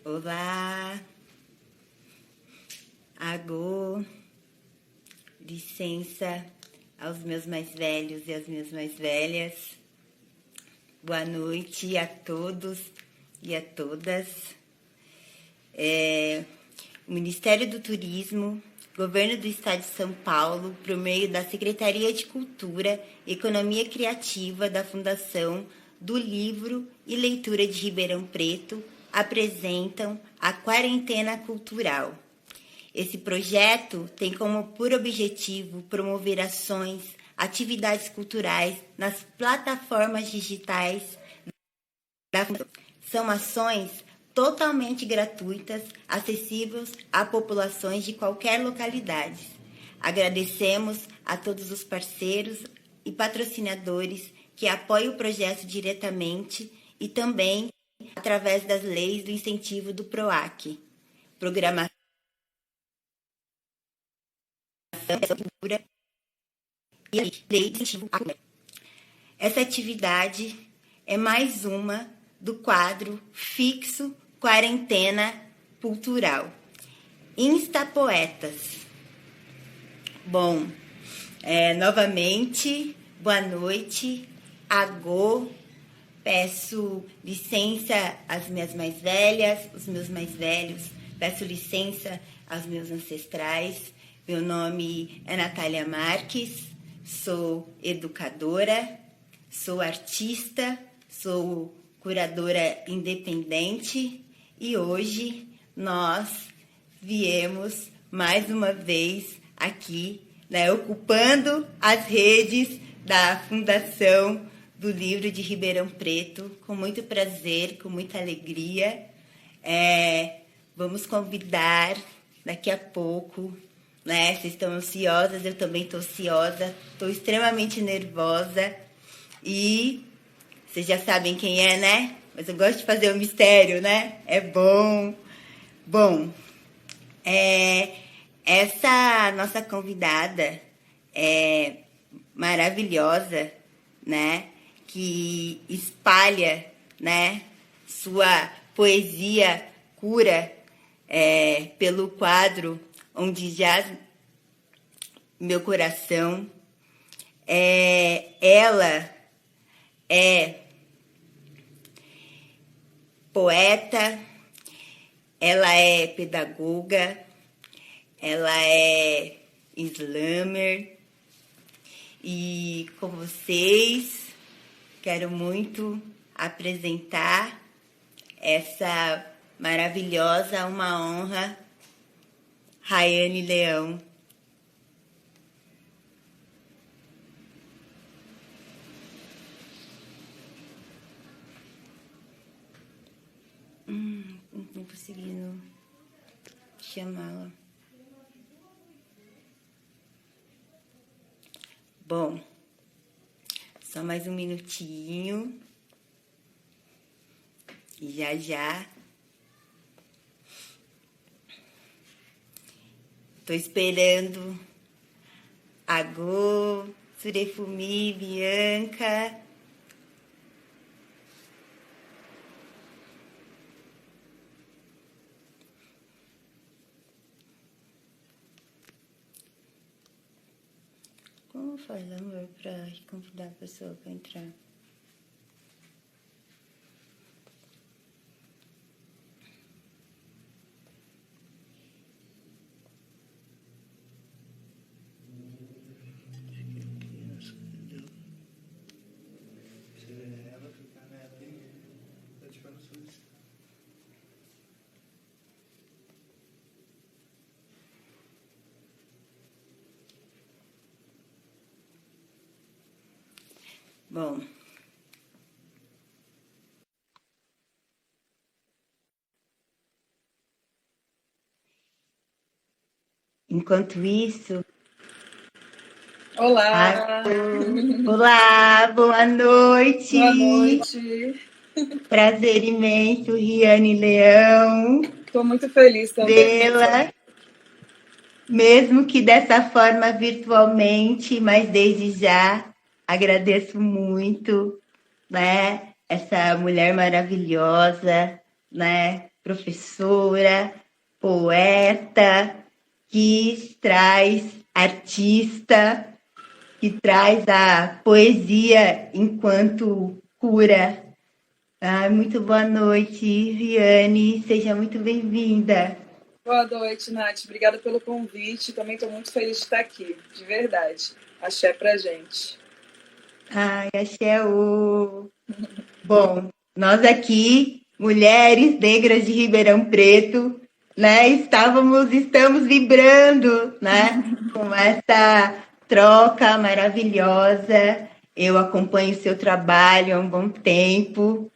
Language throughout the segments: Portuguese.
Olá, agô, licença aos meus mais velhos e às minhas mais velhas. Boa noite a todos e a todas. O Ministério do Turismo, Governo do Estado de São Paulo, por meio da Secretaria de Cultura e Economia Criativa da Fundação do Livro e Leitura de Ribeirão Preto, apresentam a Quarentena Cultural. Esse projeto tem como por objetivo promover ações, atividades culturais nas plataformas digitais da Fundação. São ações totalmente gratuitas, acessíveis a populações de qualquer localidade. Agradecemos a todos os parceiros e patrocinadores que apoiam o projeto diretamente e também através das leis do incentivo do PROAC, Programação Cultura e Lei de Incentivo à Cultura. Essa atividade é mais uma do quadro fixo Quarentena Cultural. Instapoetas. Bom, novamente, boa noite, agô. Peço licença às minhas mais velhas, os meus mais velhos. Peço licença aos meus ancestrais. Meu nome é Natália Marques, sou educadora, sou artista, sou curadora independente e hoje nós viemos mais uma vez aqui, ocupando as redes da Fundação do Livro de Ribeirão Preto, com muito prazer, com muita alegria. Vamos convidar daqui a pouco, vocês estão ansiosas, eu também estou ansiosa, estou extremamente nervosa e vocês já sabem quem é, né? Mas eu gosto de fazer um mistério, né? É bom. Bom, essa nossa convidada é maravilhosa, né? Que espalha, né? Sua poesia cura pelo quadro Onde Jaz Meu Coração. Ela é poeta, ela é pedagoga, ela é slammer e com vocês quero muito apresentar essa maravilhosa, uma honra, Rayane Leão. Não estou conseguindo chamá-la. Bom, só mais um minutinho. E já. Estou esperando agô, Surefumi, Bianca. Como faz, amor, para convidar a pessoa para entrar? Bom, enquanto isso... Olá! Olá, boa noite! Boa noite! Prazer imenso, Riane Leão. Estou muito feliz também. Vê-la, mesmo que dessa forma virtualmente, mas desde já agradeço muito, né? Essa mulher maravilhosa, né? professora, poeta, que traz artista, que traz a poesia enquanto cura. Muito boa noite, Riane. Seja muito bem-vinda. Boa noite, Nath. Obrigada pelo convite. Também estou muito feliz de estar aqui, de verdade. Axé pra gente. Ai, axé. Bom, nós aqui, mulheres negras de Ribeirão Preto, né, estamos vibrando, né, com essa troca maravilhosa. Eu acompanho o seu trabalho há um bom tempo,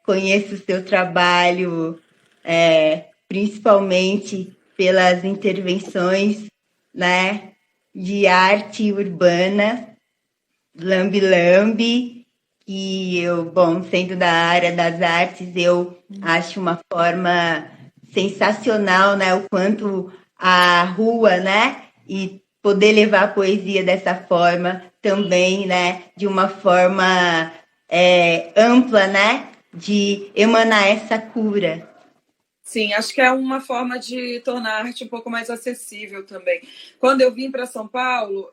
conheço o seu trabalho principalmente pelas intervenções, né, de arte urbana, Lambi Lambi, que eu, sendo da área das artes, eu acho uma forma sensacional, né, o quanto a rua, né, e poder levar a poesia dessa forma também, né, de uma forma ampla, né, de emanar essa cura. Sim, acho que é uma forma de tornar a arte um pouco mais acessível também. Quando eu vim para São Paulo,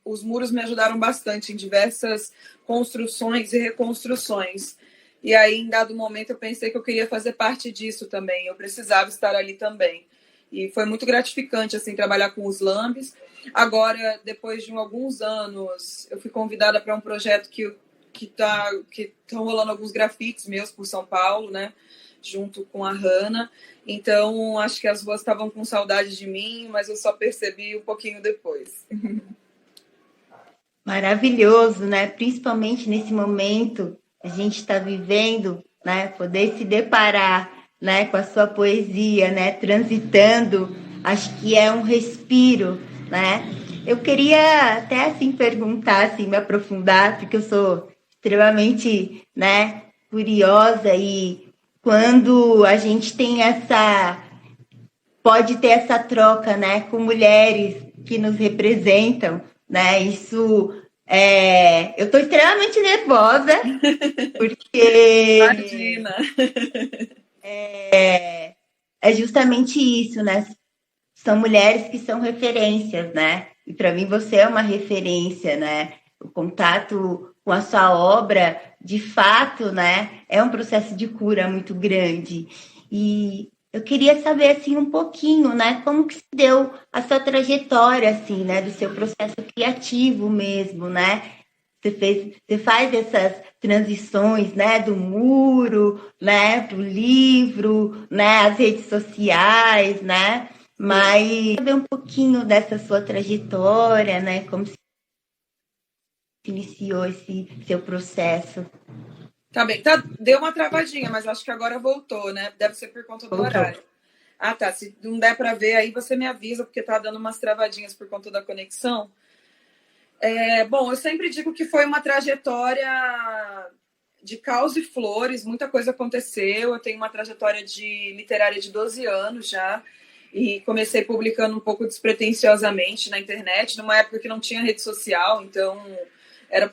os muros me ajudaram bastante em diversas construções e reconstruções. E aí, em dado momento, eu pensei que eu queria fazer parte disso também. Eu precisava estar ali também. E foi muito gratificante assim trabalhar com os lambes. Agora, depois de alguns anos, eu fui convidada para um projeto que estão rolando alguns grafites meus por São Paulo, né? Junto com a Hanna. Então, acho que as ruas estavam com saudade de mim, mas eu só percebi um pouquinho depois. Maravilhoso, né? Principalmente nesse momento a gente está vivendo, né? Poder se deparar, né, com a sua poesia, né? Transitando, acho que é um respiro, né? Eu queria até assim perguntar, assim, me aprofundar, porque eu sou extremamente, né, curiosa e quando a gente tem pode ter essa troca, né, com mulheres que nos representam, né, isso, eu estou extremamente nervosa, porque Imagina! É justamente isso, né, são mulheres que são referências, né, e para mim você é uma referência, né, o contato com a sua obra, de fato, né, é um processo de cura muito grande. E eu queria saber, assim, um pouquinho, né, como que se deu a sua trajetória, assim, né, do seu processo criativo mesmo, né? Você faz essas transições, né, do muro, né, para o livro, né, as redes sociais, né? Mas saber um pouquinho dessa sua trajetória, né, como se iniciou esse seu processo. Tá bem, deu uma travadinha, mas acho que agora voltou, né? Deve ser por conta do horário. Ah, tá. Se não der para ver, aí você me avisa, porque tá dando umas travadinhas por conta da conexão. Bom, eu sempre digo que foi uma trajetória de caos e flores, muita coisa aconteceu. Eu tenho uma trajetória literária de 12 anos já, e comecei publicando um pouco despretensiosamente na internet, numa época que não tinha rede social, então era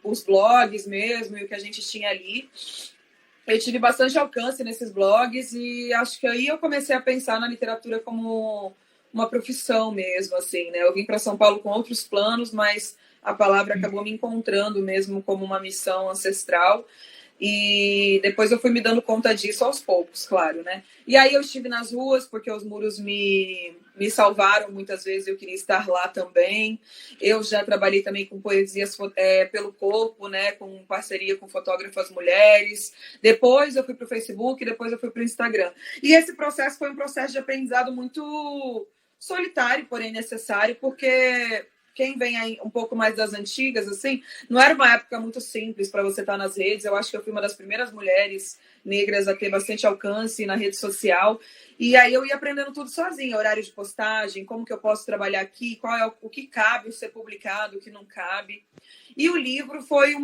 os blogs mesmo e o que a gente tinha ali. Eu tive bastante alcance nesses blogs e acho que aí eu comecei a pensar na literatura como uma profissão mesmo, assim, né? Eu vim para São Paulo com outros planos, mas a palavra acabou me encontrando mesmo como uma missão ancestral. E depois eu fui me dando conta disso aos poucos, claro, né? E aí eu estive nas ruas, porque os muros me salvaram muitas vezes, eu queria estar lá também. Eu já trabalhei também com poesias pelo corpo, né? Com parceria com fotógrafas mulheres. Depois eu fui para o Facebook, depois eu fui para o Instagram. E esse processo foi um processo de aprendizado muito solitário, porém necessário, porque quem vem aí um pouco mais das antigas, assim, não era uma época muito simples para você estar nas redes. Eu acho que eu fui uma das primeiras mulheres negras a ter bastante alcance na rede social. E aí eu ia aprendendo tudo sozinha, horário de postagem, como que eu posso trabalhar aqui, qual é o que cabe ser publicado, o que não cabe. E o livro foi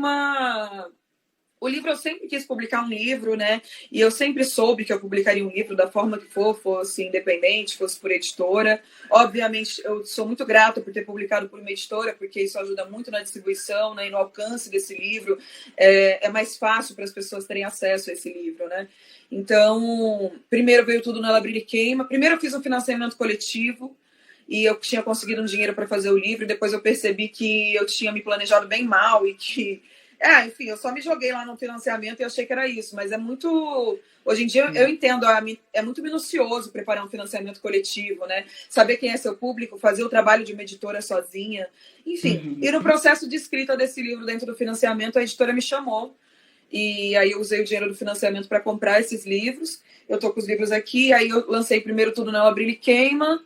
O livro, eu sempre quis publicar um livro, né? E eu sempre soube que eu publicaria um livro da forma que for, fosse independente, fosse por editora. Obviamente, eu sou muito grata por ter publicado por uma editora, porque isso ajuda muito na distribuição, né, e no alcance desse livro. É mais fácil para as pessoas terem acesso a esse livro, né? Então, primeiro veio tudo na Ela Brilha e Queima. Primeiro eu fiz um financiamento coletivo, e eu tinha conseguido um dinheiro para fazer o livro. Depois eu percebi que eu tinha me planejado bem mal e que... enfim, eu só me joguei lá no financiamento e achei que era isso, mas é muito... Hoje em dia eu entendo, é muito minucioso preparar um financiamento coletivo, né? Saber quem é seu público, fazer o trabalho de uma editora sozinha, enfim. E no processo de escrita desse livro dentro do financiamento, a editora me chamou, e aí eu usei o dinheiro do financiamento para comprar esses livros. Eu tô com os livros aqui, aí eu lancei primeiro tudo na Ela Brilha e Queima,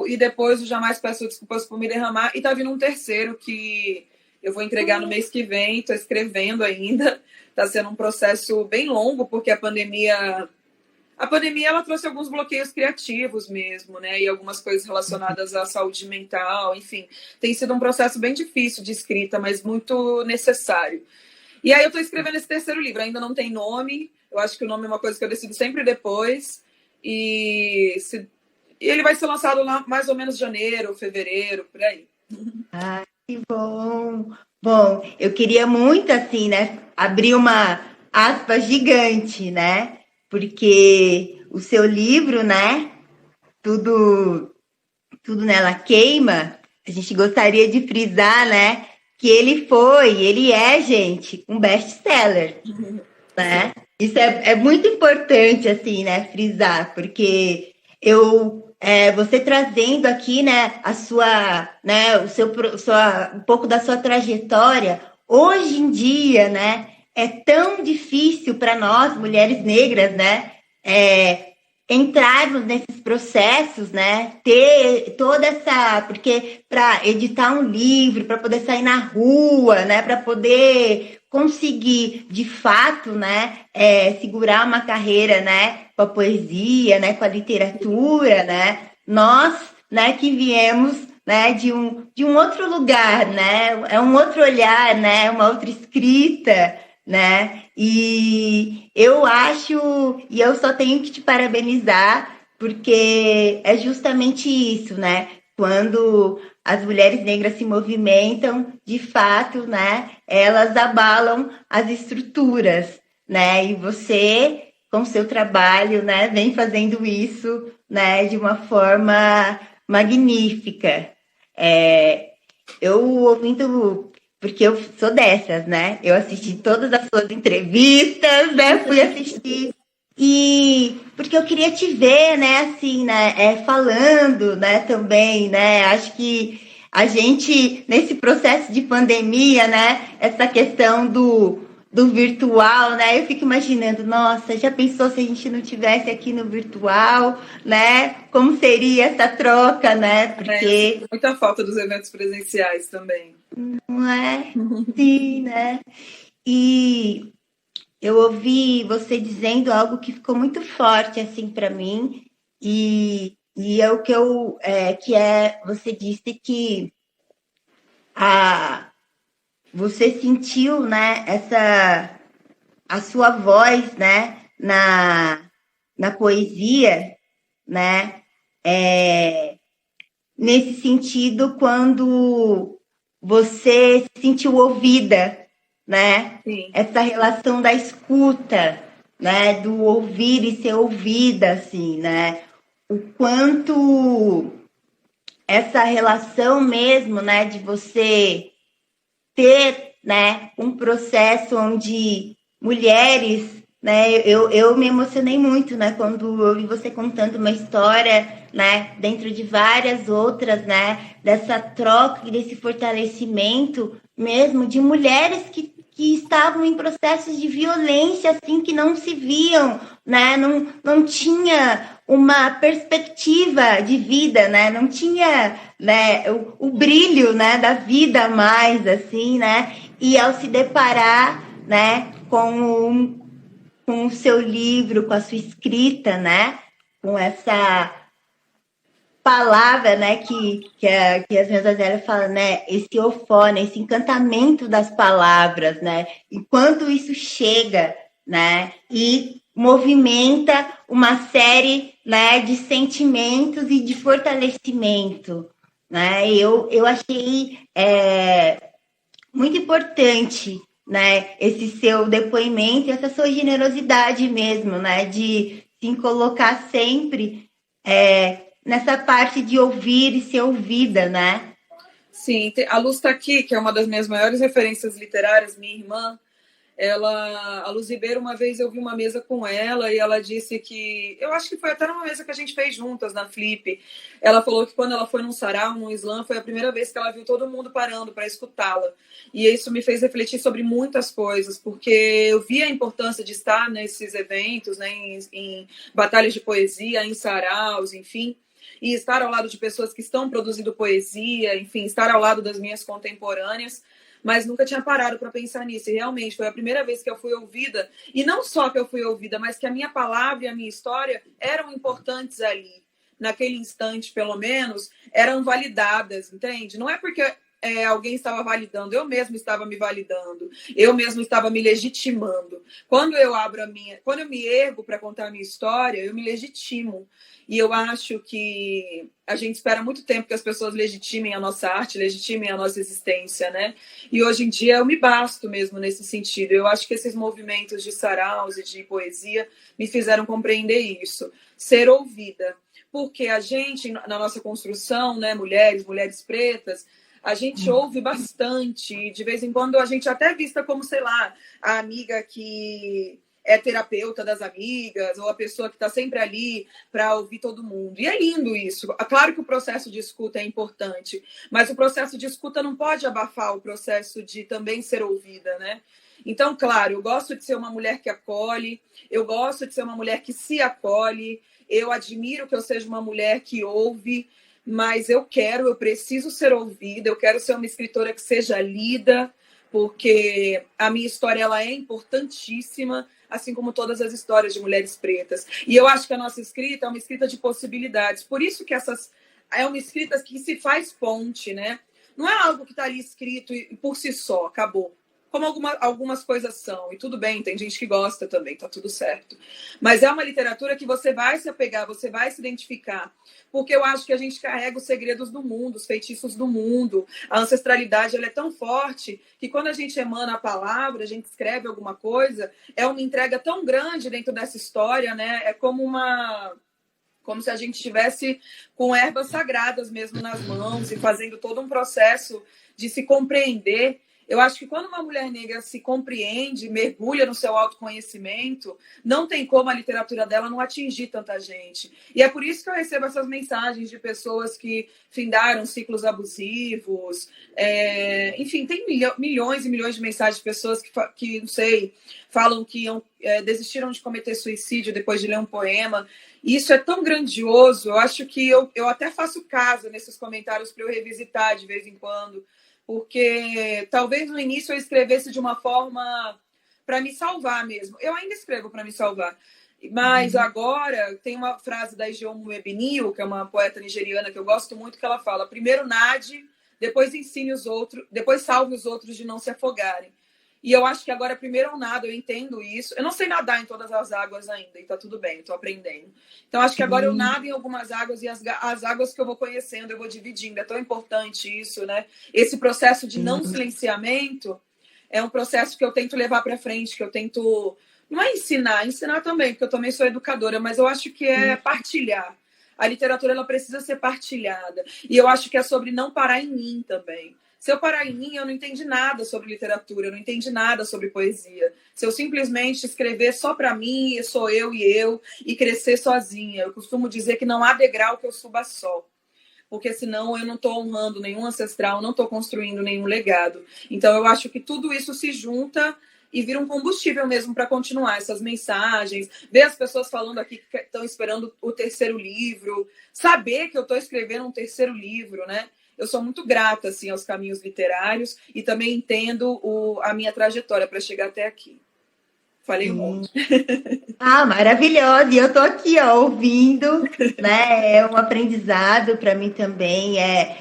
e depois o Jamais Peço Desculpas por Me Derramar, e tá vindo um terceiro que... eu vou entregar no mês que vem, estou escrevendo ainda. Está sendo um processo bem longo, porque a pandemia ela trouxe alguns bloqueios criativos mesmo, né? E algumas coisas relacionadas à saúde mental, enfim. Tem sido um processo bem difícil de escrita, mas muito necessário. E aí eu estou escrevendo esse terceiro livro, ainda não tem nome. Eu acho que o nome é uma coisa que eu decido sempre depois. E ele vai ser lançado lá mais ou menos janeiro, fevereiro, por aí. Que bom! Bom, eu queria muito, assim, né, abrir uma aspa gigante, né, porque o seu livro, né, tudo nela queima, a gente gostaria de frisar, né, que ele é, gente, um best-seller, né? Isso é muito importante, assim, né, frisar, porque você trazendo aqui, né, um pouco da sua trajetória, hoje em dia, né, é tão difícil para nós, mulheres negras, né, entrarmos nesses processos, né, ter toda porque para editar um livro, para poder sair na rua, né, para poder conseguir, de fato, né, segurar uma carreira, né, com a poesia, né, com a literatura, né, nós, né, que viemos, né, de um outro lugar, né, é um outro olhar, né, uma outra escrita, né, e eu acho, e eu só tenho que te parabenizar, porque é justamente isso, né, quando as mulheres negras se movimentam, de fato, né, elas abalam as estruturas, né, e você, com seu trabalho, né, vem fazendo isso, né, de uma forma magnífica. Eu ouvindo, porque eu sou dessas, né, eu assisti todas as suas entrevistas, né, fui assistir, e porque eu queria te ver, né, assim, né, falando, né, também, né, acho que a gente, nesse processo de pandemia, né, essa questão do virtual, né, eu fico imaginando, nossa, já pensou se a gente não tivesse aqui no virtual, né, como seria essa troca, né, porque... muita falta dos eventos presenciais também. Não é? Sim, né, e... eu ouvi você dizendo algo que ficou muito forte assim para mim e é o que você disse que você sentiu, né, a sua voz, né, na poesia, né, nesse sentido quando você se sentiu ouvida, né? Sim. Essa relação da escuta, né? Do ouvir e ser ouvida, assim, né? O quanto essa relação mesmo, né? De você ter, né? Um processo onde mulheres, né? Eu me emocionei muito, né? Quando eu ouvi você contando uma história, né? Dentro de várias outras, né? Dessa troca e desse fortalecimento mesmo de mulheres que estavam em processos de violência, assim, que não se viam, né? Não tinha uma perspectiva de vida, né? Não tinha, né, o brilho, né, da vida mais, assim, né? E ao se deparar, né, com o seu livro, com a sua escrita, né? Com essa palavra, né, que as minhas velhas falam, né, esse ofone, esse encantamento das palavras, né, enquanto isso chega, né, e movimenta uma série, né, de sentimentos e de fortalecimento, né, eu achei muito importante, né, esse seu depoimento, essa sua generosidade mesmo, né, de se colocar sempre nessa parte de ouvir e ser ouvida, né? Sim, a Luz está aqui, que é uma das minhas maiores referências literárias, minha irmã. A Luz Ribeiro, uma vez eu vi uma mesa com ela e ela disse que, eu acho que foi até numa mesa que a gente fez juntas na Flip, ela falou que quando ela foi num sarau, num slam, foi a primeira vez que ela viu todo mundo parando para escutá-la. E isso me fez refletir sobre muitas coisas, porque eu vi a importância de estar nesses eventos, né, em batalhas de poesia, em saraus, enfim, e estar ao lado de pessoas que estão produzindo poesia, enfim, estar ao lado das minhas contemporâneas, mas nunca tinha parado para pensar nisso. E realmente foi a primeira vez que eu fui ouvida, e não só que eu fui ouvida, mas que a minha palavra e a minha história eram importantes ali. Naquele instante, pelo menos, eram validadas, entende? Não é porque alguém estava validando, eu mesmo estava me validando, eu mesmo estava me legitimando. Quando eu quando eu me ergo para contar a minha história, eu me legitimo. E eu acho que a gente espera muito tempo que as pessoas legitimem a nossa arte, legitimem a nossa existência, né? E hoje em dia eu me basto mesmo nesse sentido. Eu acho que esses movimentos de saraus e de poesia me fizeram compreender isso. Ser ouvida. Porque a gente, na nossa construção, né, mulheres pretas, a gente ouve bastante. De vez em quando a gente até é vista como, sei lá, a amiga que é terapeuta das amigas, ou a pessoa que está sempre ali para ouvir todo mundo. E é lindo isso. Claro que o processo de escuta é importante, mas o processo de escuta não pode abafar o processo de também ser ouvida, né? Então, claro, eu gosto de ser uma mulher que acolhe, eu gosto de ser uma mulher que se acolhe, eu admiro que eu seja uma mulher que ouve, mas eu preciso ser ouvida, eu quero ser uma escritora que seja lida, porque a minha história ela é importantíssima, assim como todas as histórias de mulheres pretas. E eu acho que a nossa escrita é uma escrita de possibilidades. Por isso que é uma escrita que se faz ponte, né? Não é algo que está ali escrito e por si só, acabou. Como algumas coisas são. E tudo bem, tem gente que gosta também, tá tudo certo. Mas é uma literatura que você vai se apegar, você vai se identificar. Porque eu acho que a gente carrega os segredos do mundo, os feitiços do mundo. A ancestralidade ela é tão forte que quando a gente emana a palavra, a gente escreve alguma coisa, é uma entrega tão grande dentro dessa história, né? É como se a gente estivesse com ervas sagradas mesmo nas mãos e fazendo todo um processo de se compreender. Eu acho que quando uma mulher negra se compreende, mergulha no seu autoconhecimento, não tem como a literatura dela não atingir tanta gente. E é por isso que eu recebo essas mensagens de pessoas que findaram ciclos abusivos. Enfim, tem milhões e milhões de mensagens de pessoas que não sei, falam que desistiram de cometer suicídio depois de ler um poema. E isso é tão grandioso. Eu acho que eu até faço caso nesses comentários para eu revisitar de vez em quando, porque talvez no início eu escrevesse de uma forma para me salvar mesmo. Eu ainda escrevo para me salvar. Mas agora tem uma frase da Ijeomu Ebinio, que é uma poeta nigeriana que eu gosto muito, que ela fala: primeiro nade, depois ensine os outros, depois salve os outros de não se afogarem. E eu acho que agora primeiro eu nado, eu entendo isso. Eu não sei nadar em todas as águas ainda, e tá tudo bem, eu tô aprendendo. Então acho que agora eu nado em algumas águas e as águas que eu vou conhecendo, eu vou dividindo. É tão importante isso, né? Esse processo de não silenciamento é um processo que eu tento levar para frente, que eu tento... Não é ensinar também, porque eu também sou educadora, mas eu acho que é partilhar. A literatura ela precisa ser partilhada. E eu acho que é sobre não parar em mim também. Se eu parar em mim, eu não entendi nada sobre literatura, eu não entendi nada sobre poesia. Se eu simplesmente escrever só para mim, sou eu, e crescer sozinha. Eu costumo dizer que não há degrau que eu suba só. Porque senão eu não estou honrando nenhum ancestral, não estou construindo nenhum legado. Então eu acho que tudo isso se junta e vira um combustível mesmo para continuar essas mensagens, ver as pessoas falando aqui que estão esperando o terceiro livro, saber que eu estou escrevendo um terceiro livro, né? Eu sou muito grata assim, aos caminhos literários e também entendo a minha trajetória para chegar até aqui. Falei um Sim. monte. Ah, maravilhosa! E eu tô aqui, ó, ouvindo, né? É um aprendizado para mim também. É,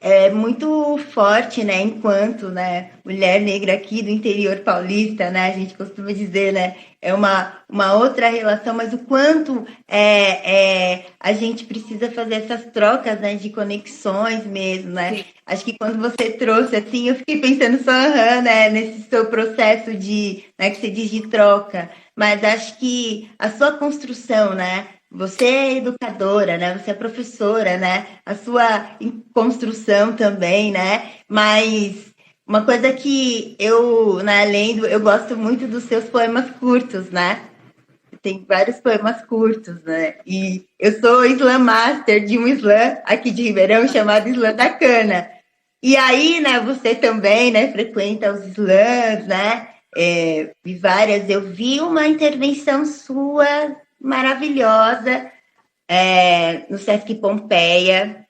é muito forte, né? Enquanto, né, mulher negra aqui do interior paulista, né? A gente costuma dizer, né? É uma outra relação, mas o quanto a gente precisa fazer essas trocas, né? De conexões mesmo, né? Sim. Acho que quando você trouxe assim, eu fiquei pensando só, né, nesse seu processo de, né, que você diz de troca, mas acho que a sua construção, né, você é educadora, né, você é professora, né, a sua construção também, né, mas uma coisa que eu, né, lendo, eu gosto muito dos seus poemas curtos, né, tem vários poemas curtos, né? E eu sou slam master de um slam aqui de Ribeirão chamado Slam da Cana. E aí, né, você também, né, frequenta os slams, né? Vi várias. Eu vi uma intervenção sua maravilhosa no Sesc Pompeia,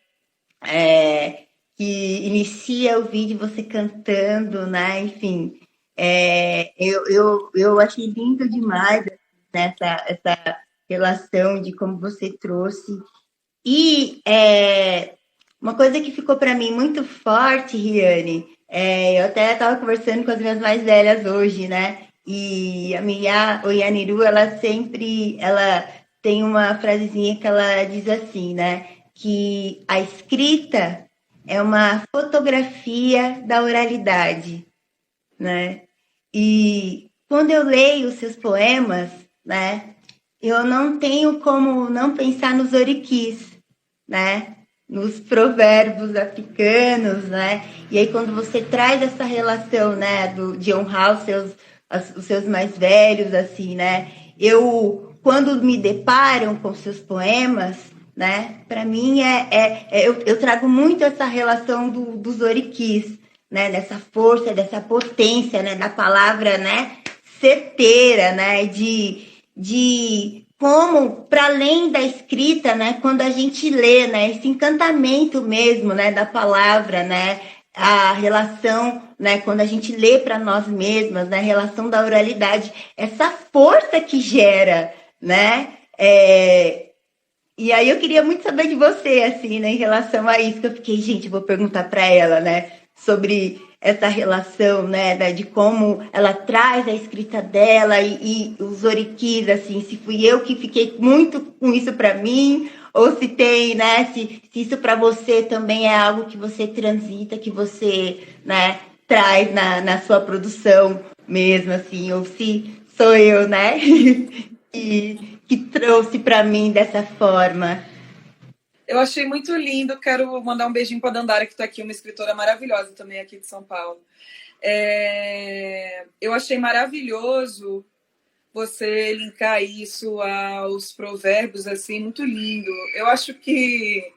que inicia o vídeo você cantando, né? Enfim, eu achei lindo demais essa relação de como você trouxe. E uma coisa que ficou para mim muito forte, Riane, eu até estava conversando com as minhas mais velhas hoje, né? E a minha Oyaniru, ela tem uma frasezinha que ela diz assim, né? Que a escrita é uma fotografia da oralidade, né? E quando eu leio os seus poemas, né? Eu não tenho como não pensar nos oriquis, né? Nos provérbios africanos, né? E aí quando você traz essa relação, né, de honrar os seus mais velhos, assim, né? Eu, quando me deparam com seus poemas, né? Para mim eu trago muito essa relação dos oriquis, né? Dessa força, dessa potência, né? Da palavra, né? Certeira, né? De como, para além da escrita, né, quando a gente lê, né, esse encantamento mesmo, né, da palavra, né, a relação, né, quando a gente lê para nós mesmas, né, a relação da oralidade, essa força que gera, né, e aí eu queria muito saber de você, assim, né, em relação a isso, que eu fiquei, gente, vou perguntar para ela, né, sobre essa relação, né, de como ela traz a escrita dela e os oriquis, assim, se fui eu que fiquei muito com isso para mim, ou se tem, né, se isso para você também é algo que você transita, que você, né, traz na sua produção mesmo, assim, ou se sou eu, né, que trouxe para mim dessa forma. Eu achei muito lindo. Quero mandar um beijinho para a Dandara, que está aqui, uma escritora maravilhosa também aqui de São Paulo. Eu achei maravilhoso você linkar isso aos provérbios, assim, muito lindo. Eu acho que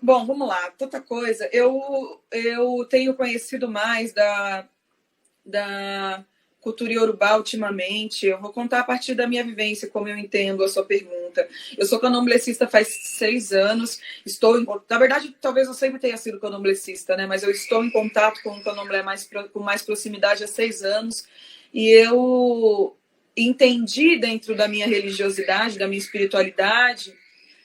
bom, vamos lá, tanta coisa. Eu tenho conhecido mais da cultura iorubá ultimamente. Eu vou contar a partir da minha vivência, como eu entendo a sua pergunta. Eu sou candomblessista faz 6 anos. Na verdade, talvez eu sempre tenha sido candomblessista, né? Mas eu estou em contato com o candomblé com mais proximidade há 6 anos. E eu entendi dentro da minha religiosidade, da minha espiritualidade,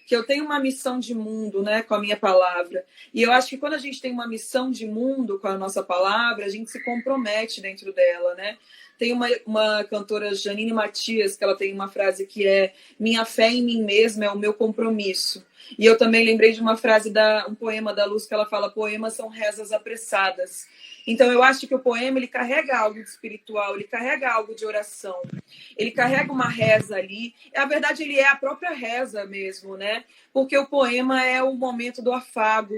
que eu tenho uma missão de mundo, né, com a minha palavra. E eu acho que quando a gente tem uma missão de mundo com a nossa palavra, a gente se compromete dentro dela, né? Tem uma cantora, Janine Matias, que ela tem uma frase que é: minha fé em mim mesma é o meu compromisso. E eu também lembrei de uma frase, um poema da Luz, que ela fala: poemas são rezas apressadas. Então eu acho que o poema, ele carrega algo de espiritual, ele carrega algo de oração, ele carrega uma reza ali. Na verdade, ele é a própria reza mesmo, né? Porque o poema é o momento do afago,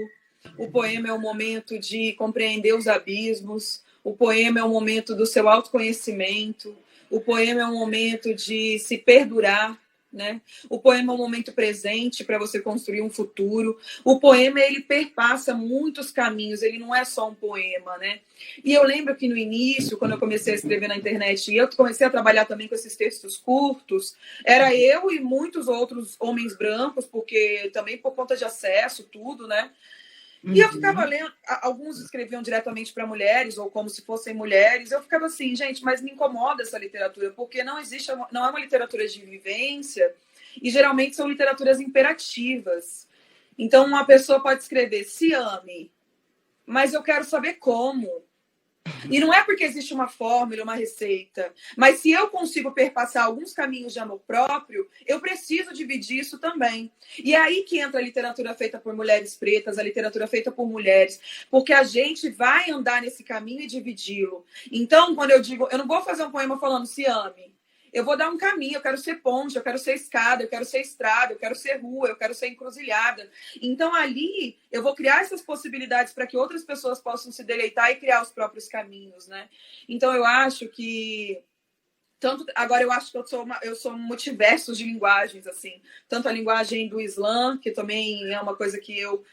o poema é o momento de compreender os abismos, o poema é o momento do seu autoconhecimento, o poema é um momento de se perdurar, né? O poema é um momento presente para você construir um futuro. O poema, ele perpassa muitos caminhos, ele não é só um poema, né? E eu lembro que no início, quando eu comecei a escrever na internet, e eu comecei a trabalhar também com esses textos curtos, era eu e muitos outros homens brancos, porque também por conta de acesso, tudo, né? E eu ficava lendo, alguns escreviam diretamente para mulheres, ou como se fossem mulheres. Eu ficava assim, gente, mas me incomoda essa literatura, porque não é uma literatura de vivência, e geralmente são literaturas imperativas. Então, uma pessoa pode escrever, se ame, mas eu quero saber como. E não é porque existe uma fórmula, uma receita, mas se eu consigo perpassar alguns caminhos de amor próprio, eu preciso dividir isso também. E é aí que entra a literatura feita por mulheres pretas, a literatura feita por mulheres, porque a gente vai andar nesse caminho e dividi-lo. Então, quando eu digo, eu não vou fazer um poema falando se ame. Eu vou dar um caminho, eu quero ser ponte, eu quero ser escada, eu quero ser estrada, eu quero ser rua, eu quero ser encruzilhada. Então, ali, eu vou criar essas possibilidades para que outras pessoas possam se deleitar e criar os próprios caminhos, né? Então, eu acho que... Agora, eu acho que eu sou um multiverso de linguagens, assim. Tanto a linguagem do Islã, que também é uma coisa que eu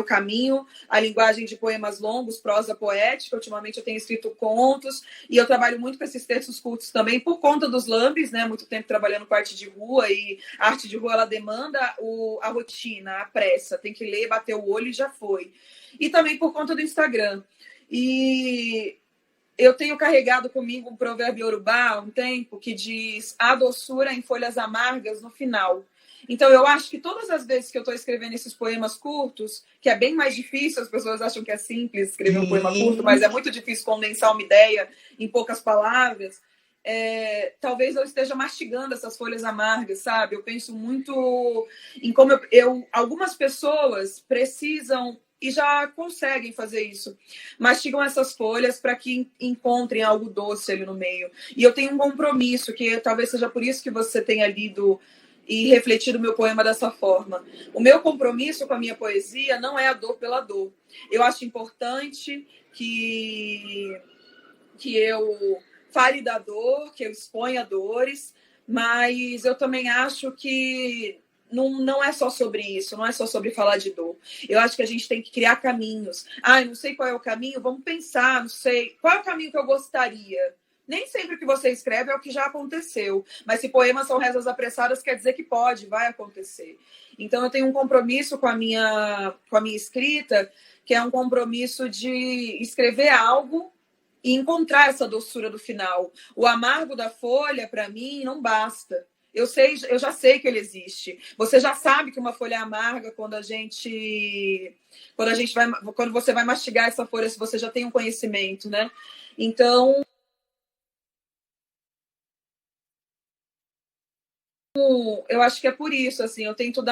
caminho, a linguagem de poemas longos, prosa poética. Ultimamente eu tenho escrito contos, e eu trabalho muito com esses textos curtos também, por conta dos lambes, né? Muito tempo trabalhando com arte de rua, e a arte de rua, ela demanda a rotina, a pressa. Tem que ler, bater o olho e já foi. E também por conta do Instagram. E... eu tenho carregado comigo um provérbio iorubá há um tempo que diz a doçura em folhas amargas no final. Então, eu acho que todas as vezes que eu estou escrevendo esses poemas curtos, que é bem mais difícil, as pessoas acham que é simples escrever um poema curto, mas é muito difícil condensar uma ideia em poucas palavras, talvez eu esteja mastigando essas folhas amargas, sabe? Eu penso muito em como algumas pessoas precisam... e já conseguem fazer isso. Mastigam essas folhas para que encontrem algo doce ali no meio. E eu tenho um compromisso, que talvez seja por isso que você tenha lido e refletido meu poema dessa forma. O meu compromisso com a minha poesia não é a dor pela dor. Eu acho importante que eu fale da dor, que eu exponha dores, mas eu também acho que não é só sobre isso, não é só sobre falar de dor. Eu acho que a gente tem que criar caminhos. Eu não sei qual é o caminho, vamos pensar, não sei. Qual é o caminho que eu gostaria? Nem sempre o que você escreve é o que já aconteceu. Mas se poemas são rezas apressadas, quer dizer que vai acontecer. Então, eu tenho um compromisso com a minha escrita, que é um compromisso de escrever algo e encontrar essa doçura do final. O amargo da folha, para mim, não basta. Eu já sei que ele existe. Você já sabe que uma folha é amarga quando você vai mastigar essa folha, se você já tem um conhecimento, né? Então, eu acho que é por isso, assim, eu tento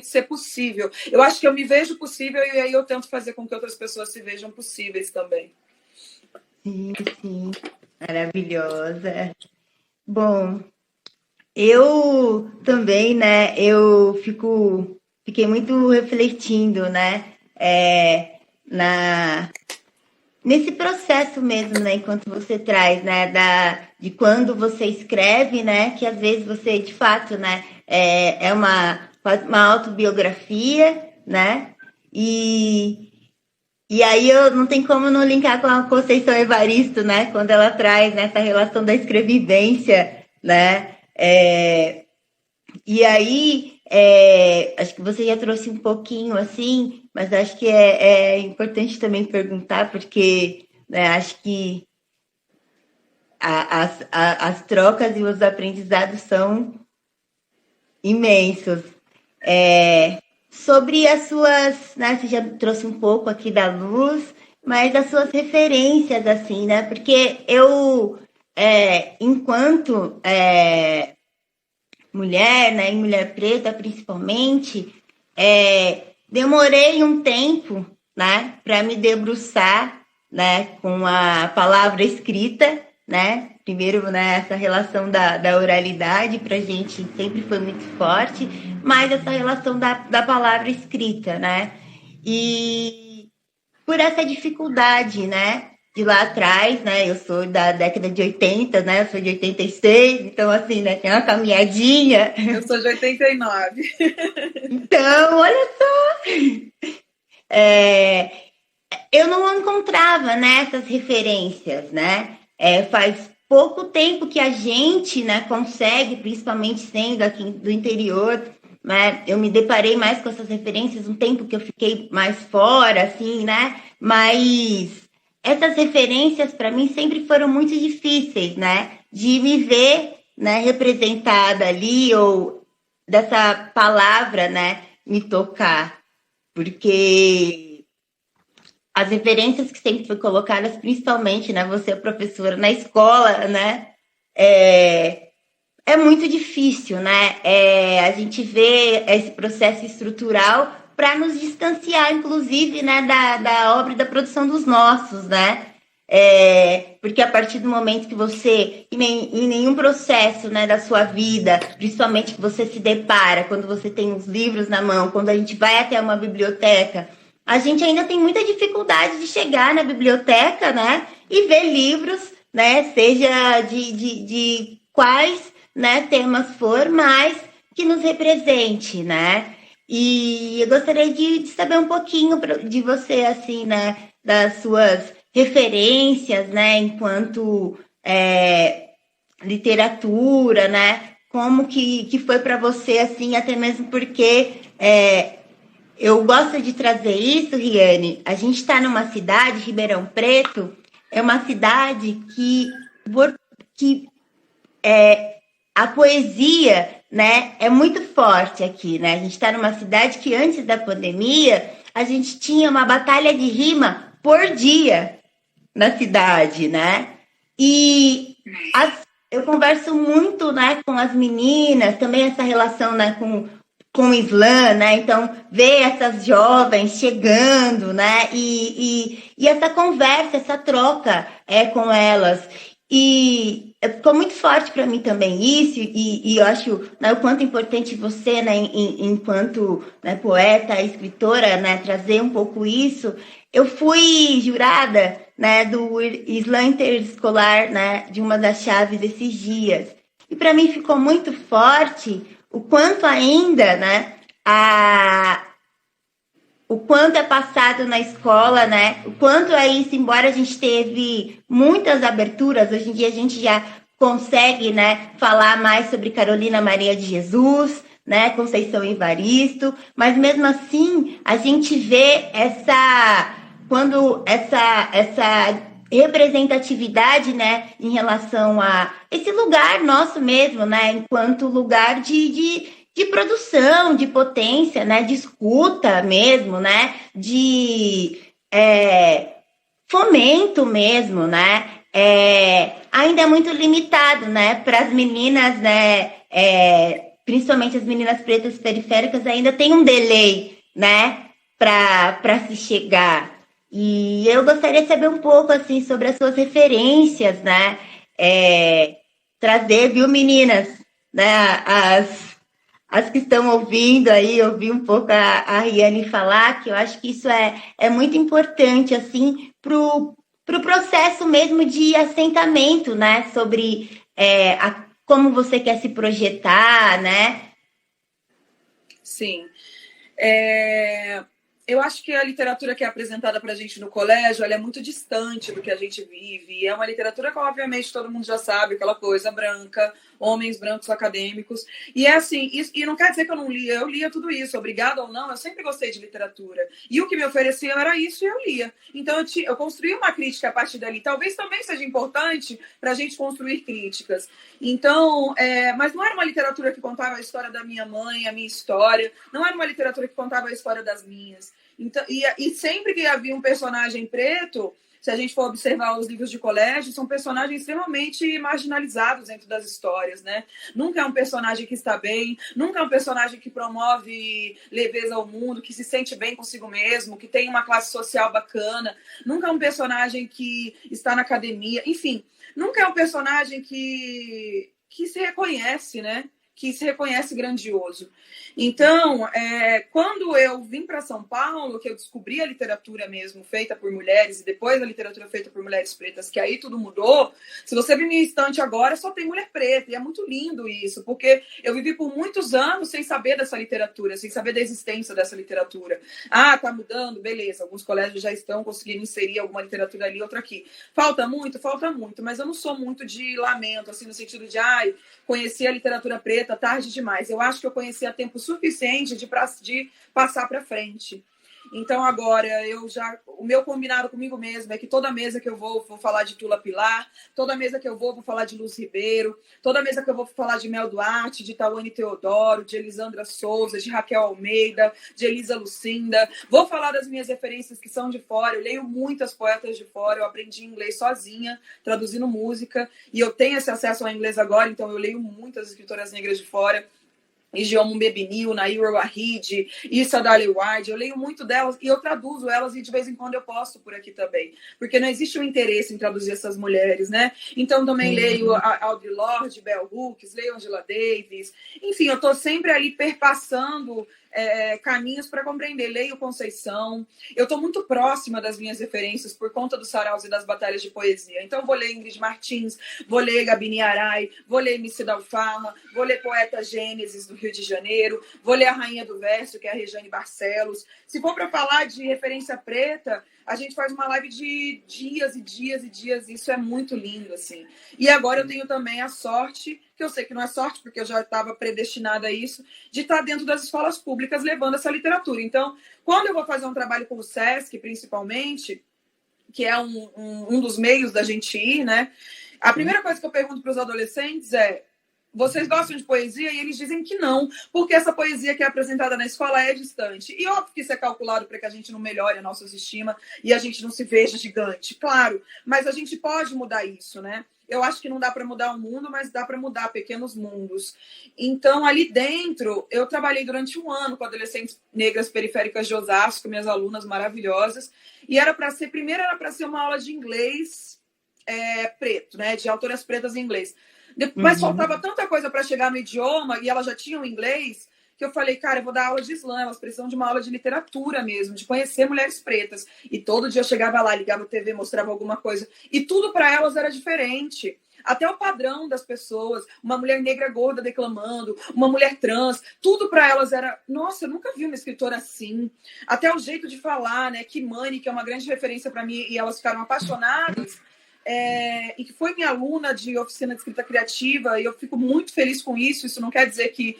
ser possível. Eu acho que eu me vejo possível e aí eu tento fazer com que outras pessoas se vejam possíveis também. Sim, sim. Maravilhosa. Bom, eu também, né, fiquei muito refletindo, né, nesse processo mesmo, né, enquanto você traz, né, de quando você escreve, né, que às vezes você, de fato, né, é quase uma autobiografia, né, e aí eu não tem como não linkar com a Conceição Evaristo, né, quando ela traz, né, essa relação da escrevivência, né, e aí, acho que você já trouxe um pouquinho assim, mas acho que é importante também perguntar, porque, né, acho que as trocas e os aprendizados são imensos. Sobre as suas, né, você já trouxe um pouco aqui da luz, mas as suas referências, assim, né, porque eu, enquanto mulher, né, e mulher preta principalmente, demorei um tempo, né, para me debruçar, né, com a palavra escrita, né, primeiro, né, essa relação da oralidade para a gente sempre foi muito forte, mas essa relação da palavra escrita, né, e por essa dificuldade, né, de lá atrás, né, eu sou da década de 80, né, eu sou de 86, então, assim, né, tem uma caminhadinha. Eu sou de 89. Então, olha só, eu não encontrava, né, essas referências, né, faz pouco tempo que a gente, né, consegue, principalmente sendo aqui do interior, né? Eu me deparei mais com essas referências um tempo que eu fiquei mais fora, assim, né? Mas essas referências, para mim, sempre foram muito difíceis, né? De me ver, né, representada ali, ou dessa palavra, né, me tocar. Porque as referências que sempre foram colocadas, principalmente, né, você é professora na escola, né, é muito difícil, né, a gente vê esse processo estrutural para nos distanciar, inclusive, né, da obra e da produção dos nossos, né, porque a partir do momento que você, em nenhum processo, né, da sua vida, principalmente que você se depara, quando você tem os livros na mão, quando a gente vai até uma biblioteca, a gente ainda tem muita dificuldade de chegar na biblioteca, né, e ver livros, né, seja de quais, né, temas for, mas que nos represente, né. E eu gostaria de saber um pouquinho de você, assim, né, das suas referências, né, enquanto literatura, né, como que foi para você, assim, até mesmo porque eu gosto de trazer isso, Riane. A gente está numa cidade, Ribeirão Preto, é uma cidade que a poesia, né, é muito forte aqui, né? A gente está numa cidade que antes da pandemia a gente tinha uma batalha de rima por dia na cidade, né? E eu converso muito, né, com as meninas, também essa relação, né, com o Islã, né? Então, ver essas jovens chegando, né? E essa conversa, essa troca com elas. E ficou muito forte para mim também isso, e eu acho, né, o quanto importante você, né, enquanto, né, poeta, escritora, né, trazer um pouco isso. Eu fui jurada, né, do Islã Interescolar, né, de uma das chaves esses dias. E para mim ficou muito forte o quanto ainda, né, o quanto é passado na escola, né, o quanto é isso, embora a gente teve muitas aberturas, hoje em dia a gente já consegue, né, falar mais sobre Carolina Maria de Jesus, né, Conceição Evaristo, mas mesmo assim a gente vê essa representatividade, né, em relação a esse lugar nosso mesmo, né, enquanto lugar de produção, de potência, né, de escuta mesmo, né, de fomento mesmo, né, ainda é muito limitado, né, para as meninas, né, principalmente as meninas pretas periféricas, ainda tem um delay, né, para se chegar. E eu gostaria de saber um pouco, assim, sobre as suas referências, né? Trazer, viu, meninas? Né? As que estão ouvindo aí, ouvir um pouco a Riane falar, que eu acho que isso é muito importante, assim, pro processo mesmo de assentamento, né? Sobre como você quer se projetar, né? Sim. Eu acho que a literatura que é apresentada para a gente no colégio, ela é muito distante do que a gente vive. É uma literatura que, obviamente, todo mundo já sabe, aquela coisa branca, homens brancos acadêmicos. E é assim, e não quer dizer que eu não lia, eu lia tudo isso, obrigada ou não, eu sempre gostei de literatura. E o que me ofereciam era isso e eu lia. Então, eu construí uma crítica a partir dali. Talvez também seja importante para a gente construir críticas. Então, mas não era uma literatura que contava a história da minha mãe, a minha história. Não era uma literatura que contava a história das minhas. Então, e sempre que havia um personagem preto, se a gente for observar os livros de colégio, são personagens extremamente marginalizados dentro das histórias, né? Nunca é um personagem que está bem, nunca é um personagem que promove leveza ao mundo, que se sente bem consigo mesmo, que tem uma classe social bacana, nunca é um personagem que está na academia, enfim, nunca é um personagem que se reconhece, né? Que se reconhece grandioso. Então, quando eu vim para São Paulo, que eu descobri a literatura mesmo feita por mulheres, e depois a literatura feita por mulheres pretas, que aí tudo mudou. Se você vir minha estante agora, só tem mulher preta, e é muito lindo isso, porque eu vivi por muitos anos sem saber dessa literatura, sem saber da existência dessa literatura. Ah, tá mudando, beleza, alguns colégios já estão conseguindo inserir alguma literatura ali, outra aqui. Falta muito, mas eu não sou muito de lamento, assim, no sentido de, conheci a literatura preta, preta tarde demais. Eu acho que eu conheci a tempo suficiente de passar para frente. Então, agora, o meu combinado comigo mesmo é que toda mesa que eu vou falar de Tula Pilar, toda mesa que eu vou falar de Luz Ribeiro, toda mesa que eu vou falar de Mel Duarte, de Tawane Teodoro, de Elisandra Souza, de Raquel Almeida, de Elisa Lucinda. Vou falar das minhas referências que são de fora. Eu leio muitas poetas de fora, eu aprendi inglês sozinha, traduzindo música, e eu tenho esse acesso ao inglês agora, então eu leio muitas escritoras negras de fora. Idioma Mbebinil, Naira Wahid, Issa Dali Ward, eu leio muito delas e eu traduzo elas e de vez em quando eu posto por aqui também, porque não existe um interesse em traduzir essas mulheres, né? Então também leio a Audre Lorde, Bell Hooks, leio Angela Davis, enfim, eu estou sempre ali perpassando caminhos para compreender. Leio Conceição, eu estou muito próxima das minhas referências por conta dos saraus e das batalhas de poesia. Então vou ler Ingrid Martins, vou ler Gabini Arai, vou ler Missy Dalfarma, vou ler Poeta Gênesis do Rio de Janeiro, vou ler a Rainha do Verso, que é a Rejane Barcelos. Se for para falar de referência preta, a gente faz uma live de dias e dias e dias, isso é muito lindo, assim. E agora eu tenho também a sorte, que eu sei que não é sorte, porque eu já estava predestinada a isso, de estar dentro das escolas públicas levando essa literatura. Então, quando eu vou fazer um trabalho com o SESC, principalmente, que é um dos meios da gente ir, né? A primeira coisa que eu pergunto para os adolescentes é: vocês gostam de poesia? E eles dizem que não, porque essa poesia que é apresentada na escola é distante. E óbvio que isso é calculado para que a gente não melhore a nossa autoestima e a gente não se veja gigante, claro. Mas a gente pode mudar isso, né? Eu acho que não dá para mudar o mundo, mas dá para mudar pequenos mundos. Então, ali dentro, eu trabalhei durante 1 ano com adolescentes negras periféricas de Osasco, minhas alunas maravilhosas. E primeiro era para ser uma aula de inglês preto, né? De autoras pretas em inglês. Mas faltava tanta coisa para chegar no idioma, e elas já tinham inglês, que eu falei, cara, eu vou dar aula de slam, elas precisam de uma aula de literatura mesmo, de conhecer mulheres pretas. E todo dia eu chegava lá, ligava a TV, mostrava alguma coisa. E tudo para elas era diferente. Até o padrão das pessoas, uma mulher negra gorda declamando, uma mulher trans, tudo para elas era, nossa, eu nunca vi uma escritora assim. Até o jeito de falar, né? Kimani, que é uma grande referência para mim, e elas ficaram apaixonadas. E que foi minha aluna de oficina de escrita criativa, e eu fico muito feliz com isso. Isso não quer dizer que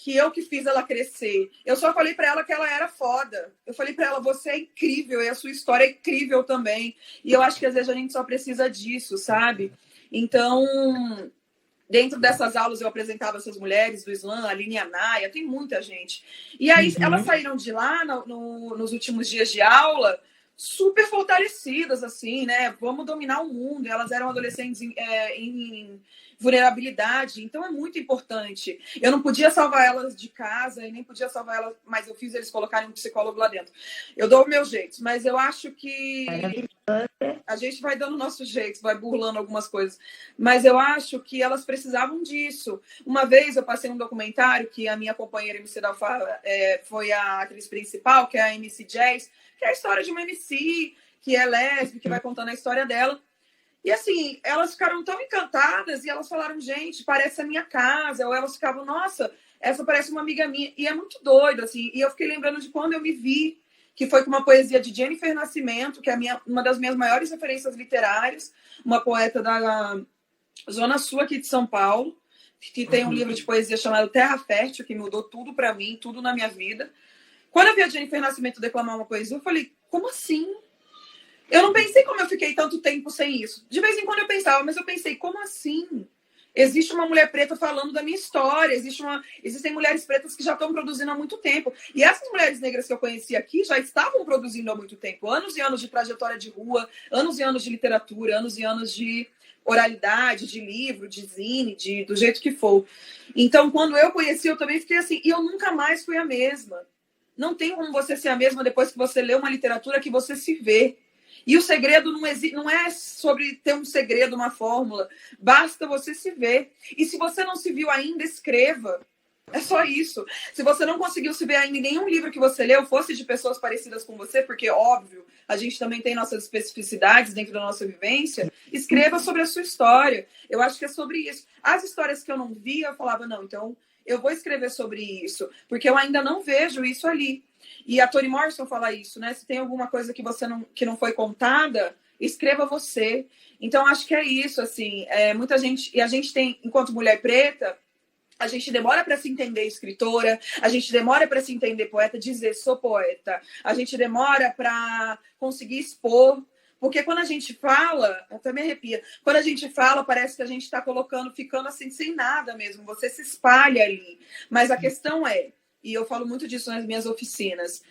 eu que fiz ela crescer. Eu só falei para ela que ela era foda. Eu falei para ela, você é incrível, e a sua história é incrível também. E eu acho que às vezes a gente só precisa disso, sabe? Então, dentro dessas aulas eu apresentava essas mulheres do Islã, a Aline Anaya, tem muita gente. E aí elas saíram de lá nos últimos dias de aula super fortalecidas, assim, né? Vamos dominar o mundo. Elas eram adolescentes em vulnerabilidade, então é muito importante. Eu não podia salvar elas de casa e nem podia salvar elas, mas eu fiz eles colocarem um psicólogo lá dentro. Eu dou o meu jeito, mas eu acho que a gente vai dando o nosso jeito, vai burlando algumas coisas, mas eu acho que elas precisavam disso. Uma vez eu passei um documentário que a minha companheira MC Dalfa foi a atriz principal, que é a MC Jazz, que é a história de uma MC que é lésbica, que vai contando a história dela. E assim, elas ficaram tão encantadas e elas falaram, gente, parece a minha casa. Ou elas ficavam, nossa, essa parece uma amiga minha. E é muito doido, assim. E eu fiquei lembrando de quando eu me vi, que foi com uma poesia de Jennifer Nascimento, que é uma das minhas maiores referências literárias, uma poeta da Zona Sul aqui de São Paulo, que tem um livro de poesia chamado Terra Fértil, que mudou tudo para mim, tudo na minha vida. Quando eu vi a Jennifer Nascimento declamar uma poesia, eu falei, como assim? Eu não pensei como eu fiquei tanto tempo sem isso. De vez em quando eu pensava, mas eu pensei, como assim? Existe uma mulher preta falando da minha história, existem mulheres pretas que já estão produzindo há muito tempo. E essas mulheres negras que eu conheci aqui já estavam produzindo há muito tempo. Anos e anos de trajetória de rua, anos e anos de literatura, anos e anos de oralidade, de livro, de zine, do jeito que for. Então, quando eu conheci, eu também fiquei assim, e eu nunca mais fui a mesma. Não tem como você ser a mesma depois que você lê uma literatura que você se vê. E o segredo não é sobre ter um segredo, uma fórmula. Basta você se ver. E se você não se viu ainda, escreva. É só isso. Se você não conseguiu se ver ainda em nenhum livro que você leu, fosse de pessoas parecidas com você, porque, óbvio, a gente também tem nossas especificidades dentro da nossa vivência, escreva sobre a sua história. Eu acho que é sobre isso. As histórias que eu não via, eu falava, não, então eu vou escrever sobre isso, porque eu ainda não vejo isso ali. E a Toni Morrison fala isso, né? Se tem alguma coisa que não foi contada, escreva você. Então, acho que é isso, assim, muita gente, e a gente tem, enquanto mulher preta, a gente demora para se entender escritora, a gente demora para se entender poeta, dizer sou poeta, a gente demora para conseguir expor, porque quando a gente fala, até me arrepia, quando a gente fala, parece que a gente está ficando assim sem nada mesmo, você se espalha ali. Mas a questão é, e eu falo muito disso nas minhas oficinas,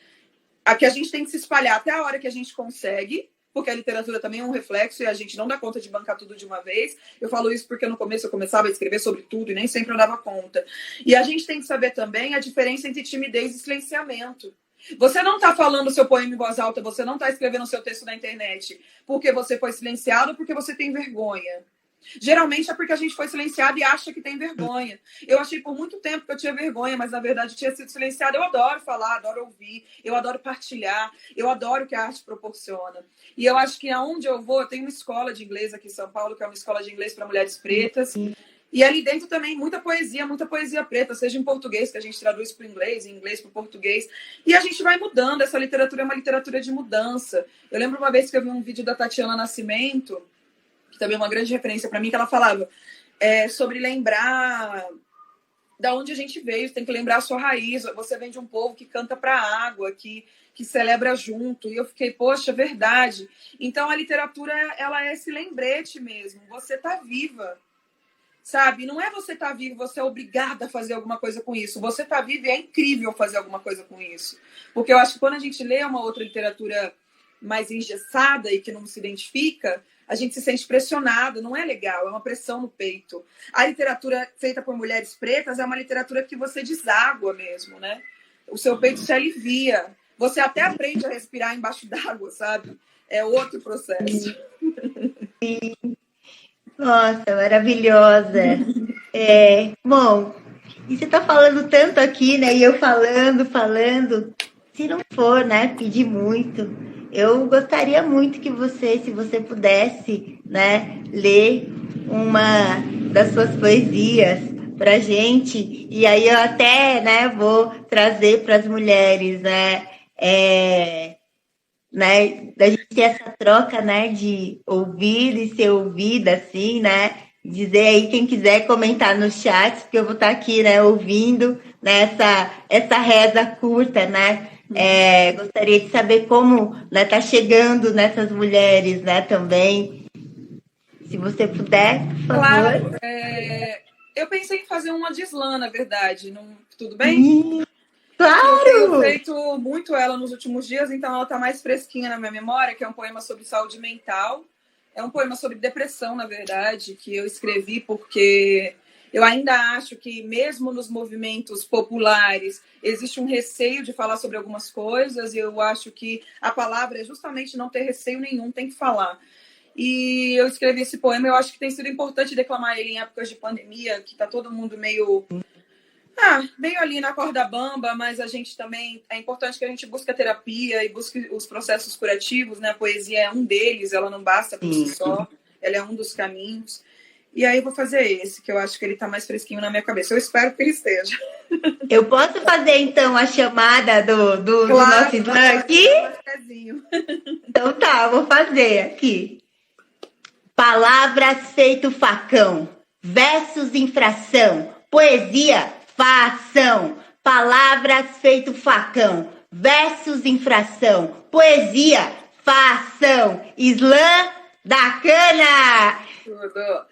aqui a gente tem que se espalhar até a hora que a gente consegue, porque a literatura também é um reflexo e a gente não dá conta de bancar tudo de uma vez. Eu falo isso porque no começo eu começava a escrever sobre tudo e nem sempre eu dava conta. E a gente tem que saber também a diferença entre timidez e silenciamento. Você não está falando o seu poema em voz alta, você não está escrevendo o seu texto na internet porque você foi silenciado ou porque você tem vergonha. Geralmente é porque a gente foi silenciado e acha que tem vergonha. Eu achei por muito tempo que eu tinha vergonha, mas na verdade tinha sido silenciado. Eu adoro falar, adoro ouvir, eu adoro partilhar, eu adoro o que a arte proporciona. E eu acho que aonde eu vou, eu tenho uma escola de inglês aqui em São Paulo, que é uma escola de inglês para mulheres pretas. E ali dentro também muita poesia preta, seja em português, que a gente traduz para o inglês, em inglês para o português. E a gente vai mudando, essa literatura é uma literatura de mudança. Eu lembro uma vez que eu vi um vídeo da Tatiana Nascimento, que também é uma grande referência para mim, que ela falava sobre lembrar da onde a gente veio, tem que lembrar a sua raiz, você vem de um povo que canta para a água, que celebra junto, e eu fiquei, poxa, verdade. Então a literatura, ela é esse lembrete mesmo, você tá viva, sabe? Não é você tá vivo, você é obrigada a fazer alguma coisa com isso, você tá vivo e é incrível fazer alguma coisa com isso, porque eu acho que quando a gente lê uma outra literatura mais engessada e que não se identifica, a gente se sente pressionado, não é legal, é uma pressão no peito. A literatura feita por mulheres pretas é uma literatura que você deságua mesmo, né? O seu peito se alivia. Você até aprende a respirar embaixo d'água, sabe? É outro processo. Nossa, maravilhosa. Bom, e você está falando tanto aqui, né? E eu falando. Se não for, né? Pedir muito. Eu gostaria muito que você, se você pudesse, né, ler uma das suas poesias para gente. E aí eu até, né, vou trazer para as mulheres, né, da gente ter essa troca, né, de ouvir e ser ouvida, assim, né. Dizer aí quem quiser comentar no chat, porque eu vou estar aqui, né, ouvindo, né, essa reza curta, né. Gostaria de saber como, né, tá chegando nessas mulheres, né, também. Se você puder, por favor. Claro. Eu pensei em fazer uma de slam, na verdade. Não, tudo bem? Claro! Eu tenho feito muito ela nos últimos dias, então ela tá mais fresquinha na minha memória, que é um poema sobre saúde mental. É um poema sobre depressão, na verdade, que eu escrevi porque eu ainda acho que, mesmo nos movimentos populares, existe um receio de falar sobre algumas coisas, e eu acho que a palavra é justamente não ter receio nenhum, tem que falar. E eu escrevi esse poema, eu acho que tem sido importante declamar ele em épocas de pandemia, que está todo mundo meio ali na corda bamba, mas a gente também, é importante que a gente busque a terapia e busque os processos curativos, né? A poesia é um deles, ela não basta por si só, ela é um dos caminhos. E aí eu vou fazer esse, que eu acho que ele está mais fresquinho na minha cabeça. Eu espero que ele esteja. Eu posso fazer, então, a chamada do nosso slam aqui? Então tá, vou fazer aqui. Palavras feito facão, versos infração, poesia, fação. Palavras feito facão, versos infração, poesia, fação. Slam da cana! Tudo.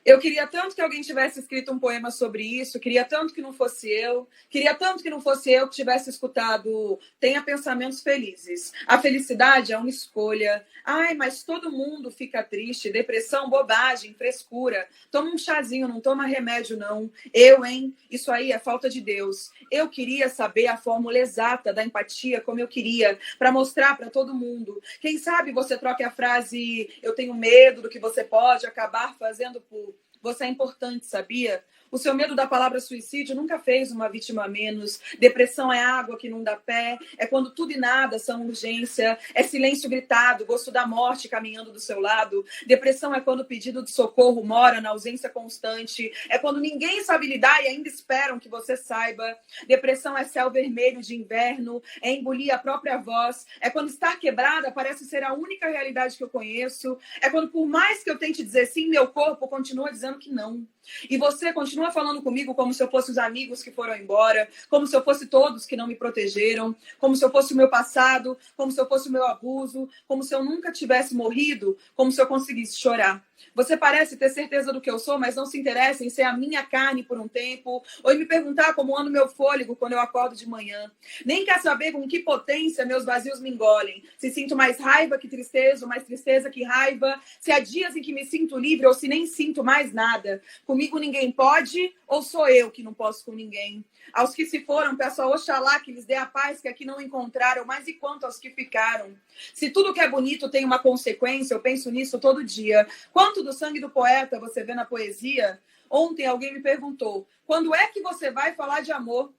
Eu queria tanto que alguém tivesse escrito um poema sobre isso, queria tanto que não fosse eu, queria tanto que não fosse eu que tivesse escutado Tenha Pensamentos Felizes. A felicidade é uma escolha. Ai, mas todo mundo fica triste, depressão, bobagem, frescura. Toma um chazinho, não toma remédio, não. Eu, hein? Isso aí é falta de Deus. Eu queria saber a fórmula exata da empatia, como eu queria, para mostrar para todo mundo. Quem sabe você troque a frase "eu tenho medo do que você pode acabar fazendo por você é importante, sabia?" O seu medo da palavra suicídio nunca fez uma vítima a menos. Depressão é água que não dá pé. É quando tudo e nada são urgência. É silêncio gritado, gosto da morte caminhando do seu lado. Depressão é quando o pedido de socorro mora na ausência constante. É quando ninguém sabe lidar e ainda esperam que você saiba. Depressão é céu vermelho de inverno. É engolir a própria voz. É quando estar quebrada parece ser a única realidade que eu conheço. É quando, por mais que eu tente dizer sim, meu corpo continua dizendo que não. E você continua falando comigo como se eu fosse os amigos que foram embora, como se eu fosse todos que não me protegeram, como se eu fosse o meu passado, como se eu fosse o meu abuso, como se eu nunca tivesse morrido, como se eu conseguisse chorar. Você parece ter certeza do que eu sou, mas não se interessa em ser a minha carne por um tempo, ou em me perguntar como anda o meu fôlego quando eu acordo de manhã. Nem quer saber com que potência meus vazios me engolem. Se sinto mais raiva que tristeza, ou mais tristeza que raiva. Se há dias em que me sinto livre, ou se nem sinto mais nada. Comigo ninguém pode, ou sou eu que não posso com ninguém? Aos que se foram, peço a Oxalá que lhes dê a paz que aqui não encontraram, mas e quanto aos que ficaram? Se tudo que é bonito tem uma consequência, eu penso nisso todo dia. Quanto do sangue do poeta você vê na poesia? Ontem alguém me perguntou, quando é que você vai falar de amor?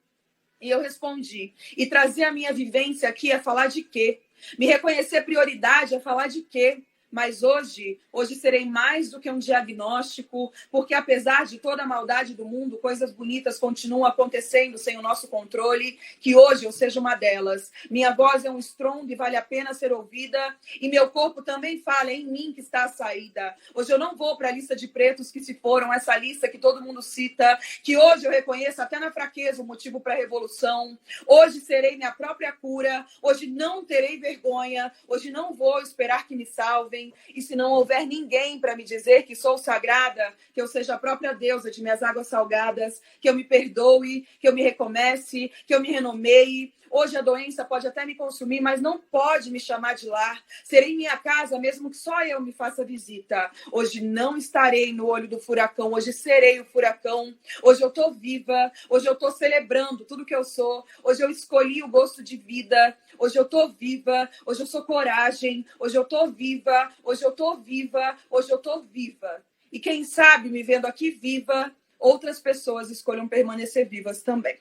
E eu respondi, e trazer a minha vivência aqui é falar de quê? Me reconhecer prioridade é falar de quê? Mas hoje serei mais do que um diagnóstico, porque apesar de toda a maldade do mundo, coisas bonitas continuam acontecendo sem o nosso controle, que hoje eu seja uma delas. Minha voz é um estrondo e vale a pena ser ouvida, e meu corpo também fala, é em mim que está a saída. Hoje eu não vou para a lista de pretos que se foram, essa lista que todo mundo cita, que hoje eu reconheço até na fraqueza o motivo para a revolução. Hoje serei minha própria cura, hoje não terei vergonha, hoje não vou esperar que me salvem. E se não houver ninguém para me dizer que sou sagrada, que eu seja a própria deusa de minhas águas salgadas, que eu me perdoe, que eu me recomece, que eu me renomeie. Hoje a doença pode até me consumir, mas não pode me chamar de lar. Serei minha casa, mesmo que só eu me faça visita. Hoje não estarei no olho do furacão, hoje serei o furacão. Hoje eu estou viva, hoje eu estou celebrando tudo que eu sou. Hoje eu escolhi o gosto de vida. Hoje eu estou viva, hoje eu sou coragem. Hoje eu estou viva, hoje eu estou viva, hoje eu estou viva. E quem sabe, me vendo aqui viva, outras pessoas escolham permanecer vivas também.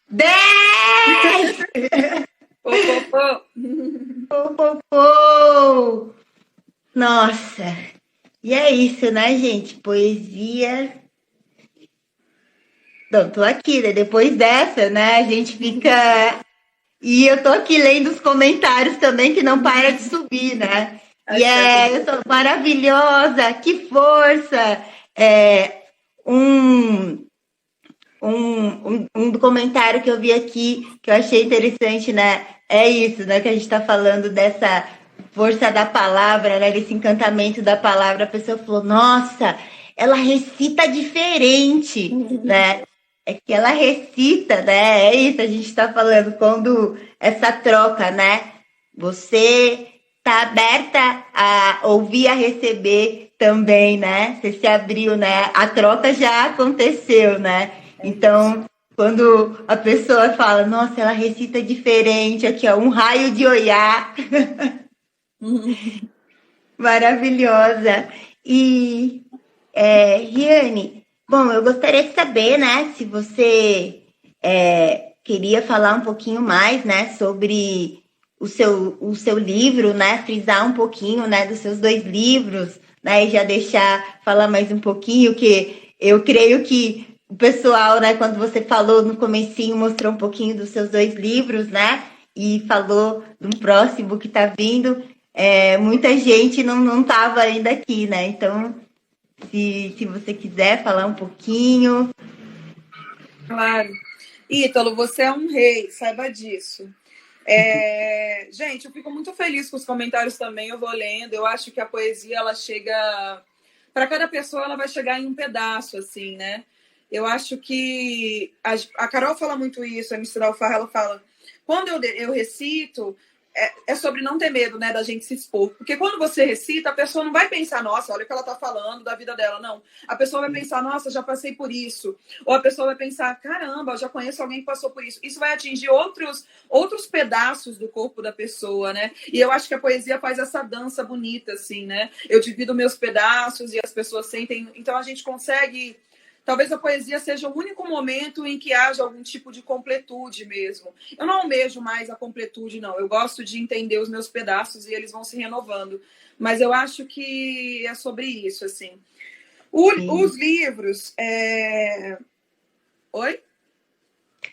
10! Nossa, e é isso, né, gente? Poesia. Não, tô aqui, né? Depois dessa, né? A gente fica. E eu tô aqui lendo os comentários também, que não para de subir, né? E eu tô maravilhosa, que força! Um comentário que eu vi aqui, que eu achei interessante, né? É isso, né? Que a gente está falando dessa força da palavra, né? Desse encantamento da palavra. A pessoa falou, nossa, ela recita diferente, né? É que ela recita, né? É isso, a gente está falando, quando essa troca, né? Você está aberta a ouvir, a receber também, né? Você se abriu, né? A troca já aconteceu, né? Então, quando a pessoa fala, nossa, ela recita diferente, aqui, ó, um raio de Oiá. Maravilhosa. E, Riane, bom, eu gostaria de saber, né, se você queria falar um pouquinho mais, né, sobre o seu livro, né, frisar um pouquinho, né, dos seus 2 livros, né, e já deixar falar mais um pouquinho, que eu creio que o pessoal, né, quando você falou no comecinho, mostrou um pouquinho dos seus 2 livros, né, e falou de um próximo que está vindo, muita gente não estava ainda aqui, né, então, se você quiser falar um pouquinho. Claro. Ítalo, você é um rei, saiba disso. Gente, eu fico muito feliz com os comentários também, eu vou lendo, eu acho que a poesia, ela chega... Para cada pessoa, ela vai chegar em um pedaço, assim, né? Eu acho que... A Carol fala muito isso, a MC Dalfarra, ela fala... Quando eu recito, é sobre não ter medo, né, da gente se expor. Porque quando você recita, a pessoa não vai pensar, nossa, olha o que ela tá falando da vida dela. Não. A pessoa vai pensar, nossa, já passei por isso. Ou a pessoa vai pensar, caramba, eu já conheço alguém que passou por isso. Isso vai atingir outros pedaços do corpo da pessoa, né? E eu acho que a poesia faz essa dança bonita, assim, né? Eu divido meus pedaços e as pessoas sentem. Então a gente consegue. Talvez a poesia seja o único momento em que haja algum tipo de completude mesmo. Eu não almejo mais a completude, não. Eu gosto de entender os meus pedaços e eles vão se renovando. Mas eu acho que é sobre isso, assim. Os livros... Oi?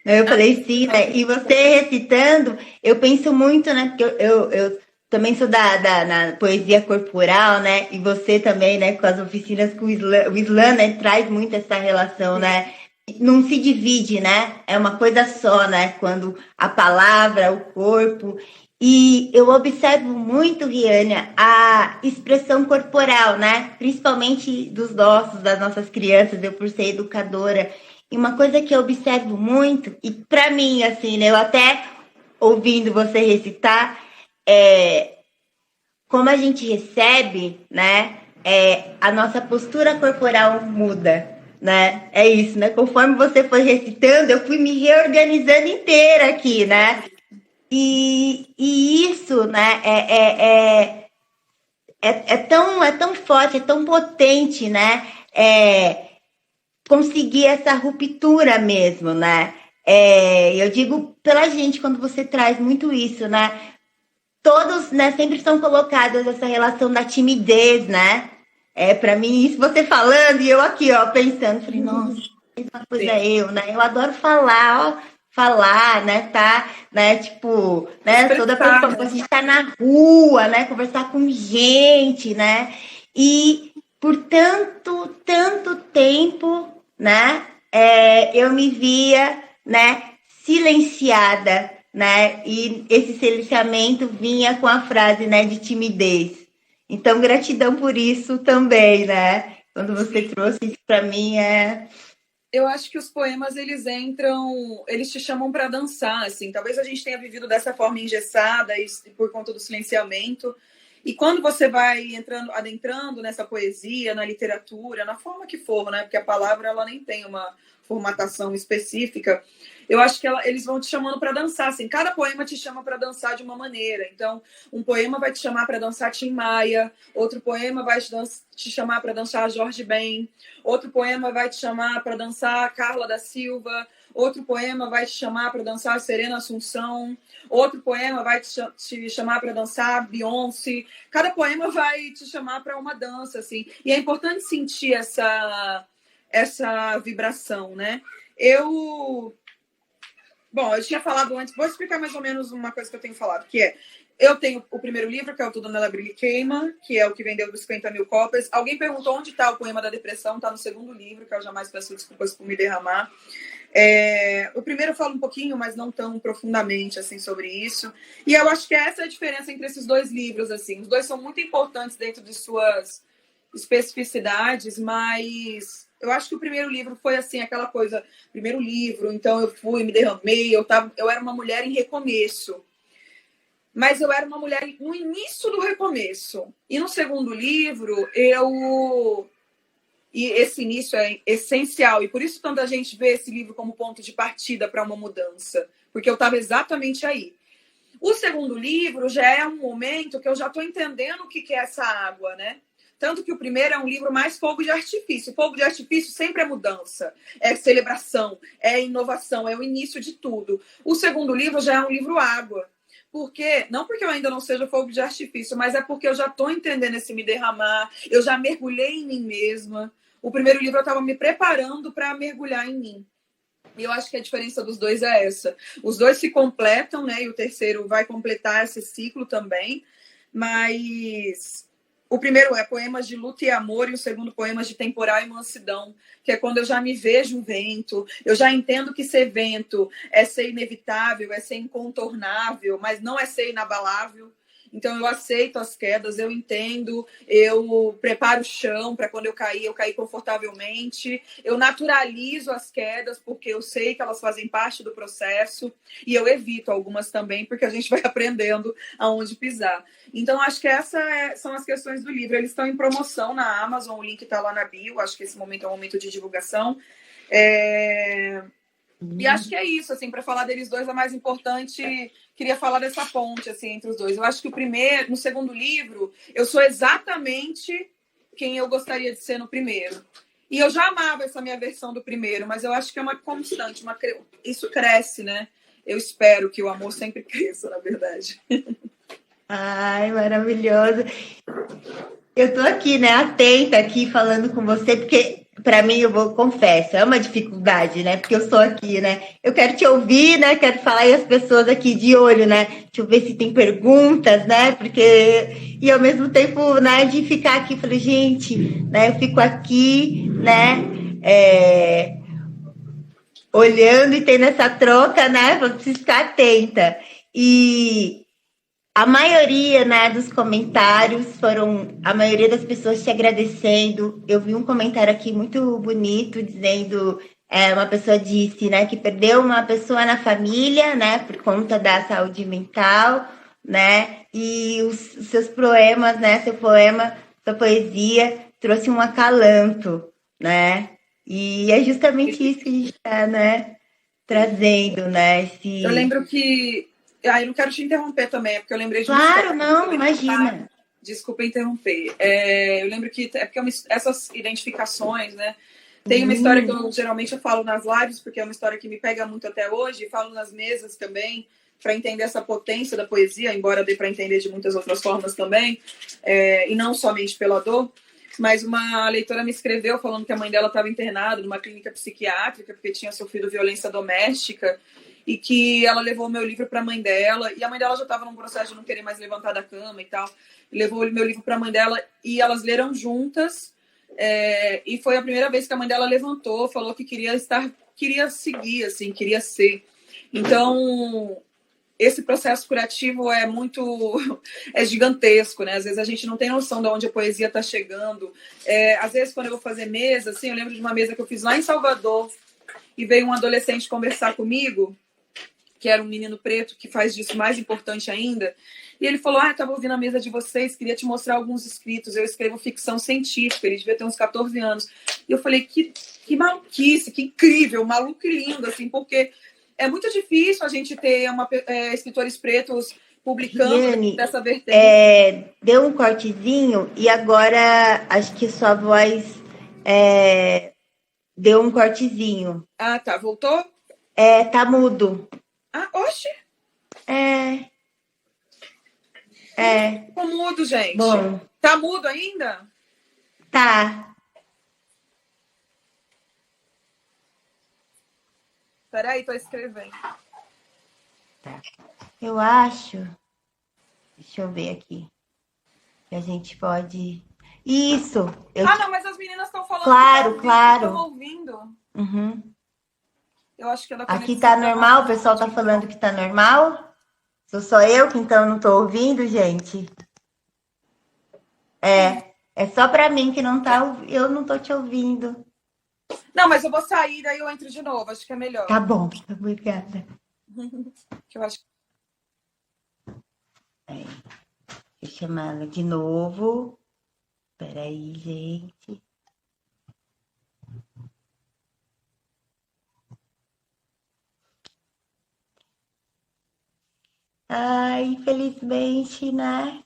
Eu falei sim, né? E você recitando, eu penso muito, né? Porque eu também sou na poesia corporal, né? E você também, né? Com as oficinas com o Islã, né? Traz muito essa relação, né? Não se divide, né? É uma coisa só, né? Quando a palavra, o corpo. E eu observo muito, Riânia, a expressão corporal, né? Principalmente das nossas crianças, eu por ser educadora. E uma coisa que eu observo muito, e para mim, assim, né? Eu até ouvindo você recitar, como a gente recebe, né? A nossa postura corporal muda, né? É isso, né? Conforme você foi recitando, eu fui me reorganizando inteira aqui, né? E isso, né? É tão forte, é tão potente, né? Conseguir essa ruptura mesmo, né? Eu digo pela gente, quando você traz muito isso, né? Todos, né, sempre estão colocados essa relação da timidez, né? Para mim, isso você falando e eu aqui, ó, pensando, falei, nossa, uma coisa é eu, né? Eu adoro falar, né? Tá, né? Tipo, né? Toda preocupação de estar na rua, né? Conversar com gente, né? E por tanto tempo, né? Eu me via, né? Silenciada, né? E esse silenciamento vinha com a frase, né? De timidez. Então, gratidão por isso também, né? Quando você trouxe isso para mim, Eu acho que os poemas, eles te chamam para dançar, assim. Talvez a gente tenha vivido dessa forma engessada e por conta do silenciamento. E quando você vai adentrando nessa poesia, na literatura, na forma que for, né? Porque a palavra, ela nem tem uma formatação específica. Eu acho que eles vão te chamando para dançar, assim. Cada poema te chama para dançar de uma maneira. Então, um poema vai te chamar para dançar Tim Maia, outro poema vai te chamar para dançar Jorge Ben, outro poema vai te chamar para dançar Carla da Silva, outro poema vai te chamar para dançar Serena Assunção, outro poema vai te chamar para dançar Beyoncé. Cada poema vai te chamar para uma dança, assim. E é importante sentir essa vibração, né? Bom, eu tinha falado antes, vou explicar mais ou menos uma coisa que eu tenho falado, que eu tenho o primeiro livro, que é o Tudo Nela Brilha e Queima, que é o que vendeu dos 50 mil cópias. Alguém perguntou onde está o poema da depressão, está no segundo livro, que eu jamais peço desculpas por me derramar. O primeiro eu falo um pouquinho, mas não tão profundamente assim sobre isso. E eu acho que essa é a diferença entre esses dois livros, assim. Os dois são muito importantes dentro de suas especificidades, mas eu acho que o primeiro livro foi assim, aquela coisa, primeiro livro, então eu fui, me derramei, eu era uma mulher em recomeço. Mas eu era uma mulher no início do recomeço. E no segundo livro, e esse início é essencial, e por isso tanta gente vê esse livro como ponto de partida para uma mudança, porque eu estava exatamente aí. O segundo livro já é um momento que eu já estou entendendo o que é essa água, né? Tanto que o primeiro é um livro mais fogo de artifício. Fogo de artifício sempre é mudança, é celebração, é inovação, é o início de tudo. O segundo livro já é um livro água. Não porque eu ainda não seja fogo de artifício, mas é porque eu já estou entendendo esse me derramar, eu já mergulhei em mim mesma. O primeiro livro eu estava me preparando para mergulhar em mim. E eu acho que a diferença dos dois é essa. Os dois se completam, né? E o terceiro vai completar esse ciclo também. Mas o primeiro é Poemas de Luta e Amor e o segundo Poemas de Temporal e Mansidão, que é quando eu já me vejo um vento, eu já entendo que ser vento é ser inevitável, é ser incontornável, mas não é ser inabalável. Então eu aceito as quedas, eu entendo, eu preparo o chão para quando eu cair confortavelmente, eu naturalizo as quedas porque eu sei que elas fazem parte do processo e eu evito algumas também porque a gente vai aprendendo aonde pisar. Então acho que são as questões do livro. Eles estão em promoção na Amazon, o link está lá na bio, acho que esse momento é um momento de divulgação. E acho que é isso, assim, para falar deles dois, a mais importante, queria falar dessa ponte, assim, entre os dois. Eu acho que no segundo livro, eu sou exatamente quem eu gostaria de ser no primeiro. E eu já amava essa minha versão do primeiro, mas eu acho que é uma constante, isso cresce, né? Eu espero que o amor sempre cresça, na verdade. Ai, maravilhoso. Eu tô aqui, né, atenta aqui falando com você, porque para mim, confesso, é uma dificuldade, né? Porque eu sou aqui, né? Eu quero te ouvir, né? Quero falar e as pessoas aqui de olho, né? Deixa eu ver se tem perguntas, né? Porque e ao mesmo tempo, né, de ficar aqui, falei, gente, né? Eu fico aqui, né? Olhando e tendo essa troca, né? Vou preciso ficar atenta. E a maioria, né, dos comentários a maioria das pessoas te agradecendo. Eu vi um comentário aqui muito bonito dizendo, uma pessoa disse, né, que perdeu uma pessoa na família, né, por conta da saúde mental, né, e os seus poemas, né, sua poesia trouxe um acalanto, né, e é justamente isso que a gente está, né, trazendo, né, Eu lembro que eu não quero te interromper também, é porque eu lembrei de uma Claro, história. não, imagina. Desculpa interromper. Eu lembro que é porque essas identificações, né? Tem uma história que geralmente eu falo nas lives, porque é uma história que me pega muito até hoje, falo nas mesas também, para entender essa potência da poesia, embora dê para entender de muitas outras formas também, e não somente pela dor. Mas uma leitora me escreveu falando que a mãe dela estava internada numa clínica psiquiátrica porque tinha sofrido violência doméstica e que ela levou o meu livro para a mãe dela, e a mãe dela já estava num processo de não querer mais levantar da cama e tal, levou o meu livro para a mãe dela e elas leram juntas, e foi a primeira vez que a mãe dela levantou, falou que queria seguir, assim, queria ser. Então, esse processo curativo é gigantesco, né? Às vezes a gente não tem noção de onde a poesia está chegando. Às vezes, quando eu vou fazer mesa, assim, eu lembro de uma mesa que eu fiz lá em Salvador e veio um adolescente conversar comigo, que era um menino preto, que faz disso mais importante ainda, e ele falou, estava ouvindo a mesa de vocês, queria te mostrar alguns escritos, eu escrevo ficção científica, ele devia ter uns 14 anos. E eu falei, que maluquice, que incrível, maluco e lindo, assim, porque é muito difícil a gente ter escritores pretos publicando Giane, dessa vertente. deu um cortezinho e agora acho que sua voz deu um cortezinho. Ah, tá, voltou? Tá mudo. Oxe! Ficou mudo, gente. Bom. Tá mudo ainda? Tá. Peraí, tô escrevendo. Tá. Eu acho. Deixa eu ver aqui. Que a gente pode. Isso! Não, mas as meninas estão falando claro, que claro. estão ouvindo. Uhum. Eu acho que aqui tá normal? O pessoal tá falando que tá normal? Sou só eu que então não tô ouvindo, gente? É só pra mim que não tá. Eu não tô te ouvindo. Não, mas eu vou sair, daí eu entro de novo. Acho que é melhor. Tá bom, obrigada. Que eu acho. Deixa eu chamar ela de novo. Peraí, gente. Infelizmente, né?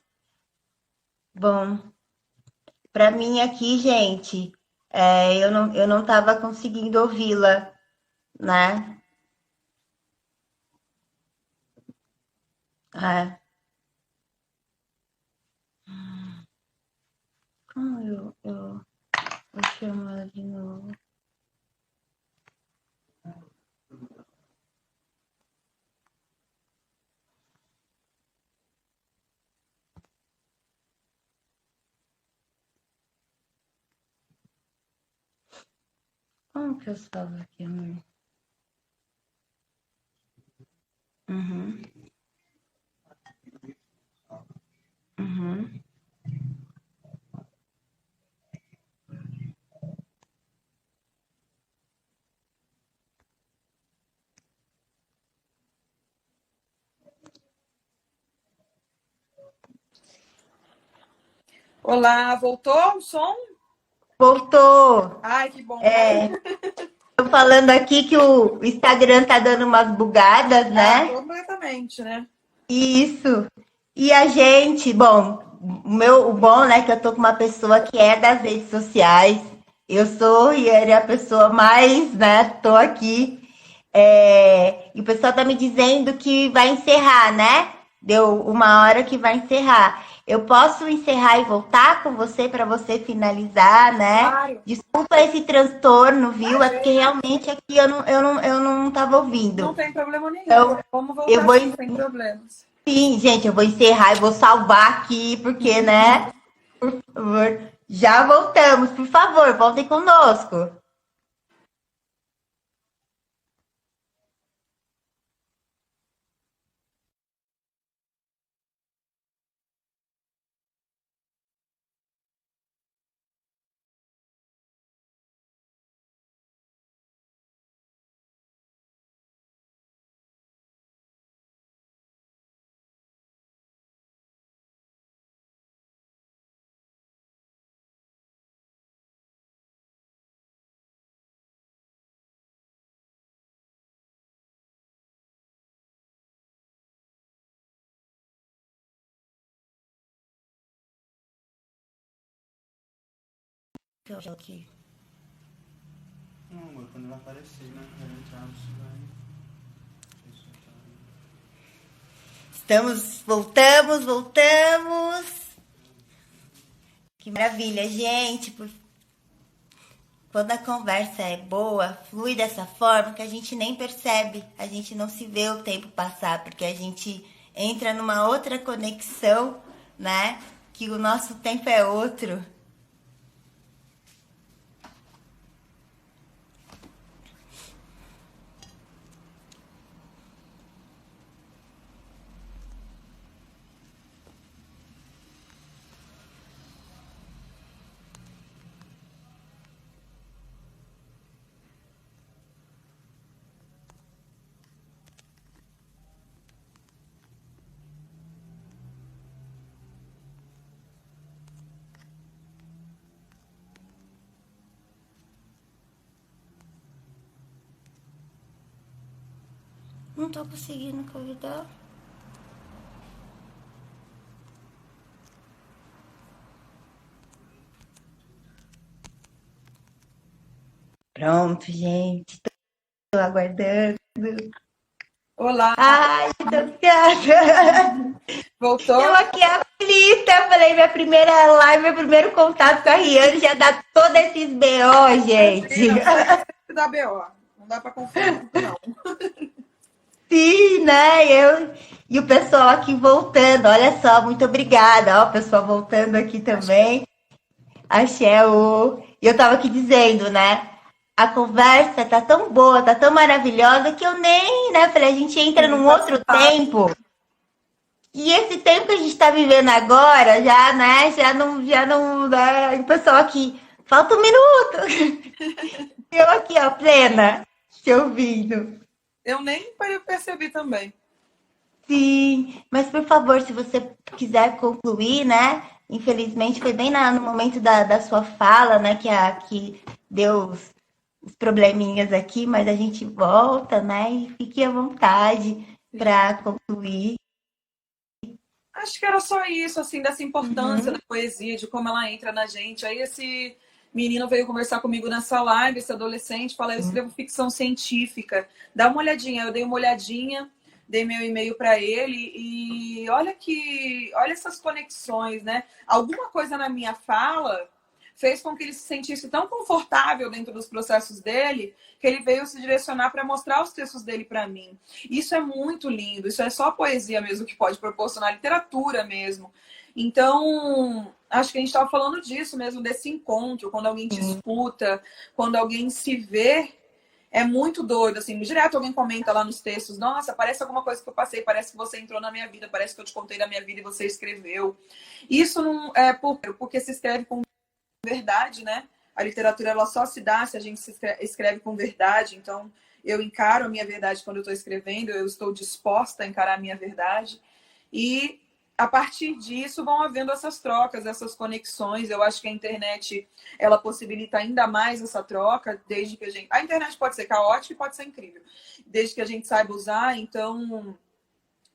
Bom, para mim aqui, gente, eu não tava conseguindo ouvi-la, né? Como eu vou chamar ela de novo? Como que eu salvo aqui, amor? Uhum. Uhum. Olá, voltou o som? Voltou. Ai, que bom. Tô falando aqui que o Instagram tá dando umas bugadas, né? Completamente, né? Isso. E a gente, bom, o bom, né, que eu tô com uma pessoa que é das redes sociais. Eu sou e ele é a pessoa mais, né? Tô aqui. E o pessoal tá me dizendo que vai encerrar, né? Deu uma hora que vai encerrar. Eu posso encerrar e voltar com você para você finalizar, né? Claro. Desculpa esse transtorno, viu? É porque realmente aqui eu não tava ouvindo. Não tem problema nenhum. Então, Vamos eu voltar vou. sim, sem problemas. Sim, gente, eu vou encerrar e vou salvar aqui, porque, né? Por favor. Já voltamos, por favor, voltem conosco. Aqui. Não, amor, quando ela aparecer, né? Vai entrar, você vai. Voltamos. Que maravilha, gente. Quando a conversa é boa, flui dessa forma que a gente nem percebe, a gente não se vê o tempo passar, porque a gente entra numa outra conexão, né? Que o nosso tempo é outro. Não tô conseguindo convidar. Pronto, gente. Tô aguardando. Olá. Ai, tô obrigada. Voltou? Eu aqui aflita. Falei, minha primeira live, meu primeiro contato com a Riane já dá todos esses BO, gente. Da BO. Não dá para confiar, não. Sim, né? E o pessoal aqui voltando. Olha só, muito obrigada. Ó, o pessoal voltando aqui também. Axé, e eu tava aqui dizendo, né? A conversa tá tão boa, tá tão maravilhosa que eu nem, né? Falei, a gente entra num outro tempo. E esse tempo que a gente tá vivendo agora, já, né? Já não, né? O pessoal aqui, falta um minuto. Eu aqui, ó, plena, te ouvindo. Eu nem percebi também. Sim, mas por favor, se você quiser concluir, né? Infelizmente foi bem no momento da sua fala, né? Que deu os probleminhas aqui, mas a gente volta, né? E fique à vontade para concluir. Acho que era só isso, assim, dessa importância da poesia, de como ela entra na gente. Aí esse menino veio conversar comigo nessa live, esse adolescente, fala, eu escrevo ficção científica. Dá uma olhadinha. Eu dei uma olhadinha, dei meu e-mail para ele e olha essas conexões, né? Alguma coisa na minha fala fez com que ele se sentisse tão confortável dentro dos processos dele que ele veio se direcionar para mostrar os textos dele para mim. Isso é muito lindo, isso é só a poesia mesmo que pode proporcionar, literatura mesmo. Então, acho que a gente estava falando disso mesmo, desse encontro, quando alguém te escuta, quando alguém se vê É muito doido, assim, direto alguém comenta lá nos textos, nossa, parece alguma coisa que eu passei, parece que você entrou na minha vida, parece que eu te contei da minha vida e você escreveu. Isso não é porque se escreve com verdade, né? A literatura, ela só se dá se a gente se escreve com verdade, então eu encaro a minha verdade quando eu estou escrevendo, eu estou disposta a encarar a minha verdade, e a partir disso vão havendo essas trocas, essas conexões. Eu acho que a internet, ela possibilita ainda mais essa troca, desde que a gente... A internet pode ser caótica e pode ser incrível, desde que a gente saiba usar. Então,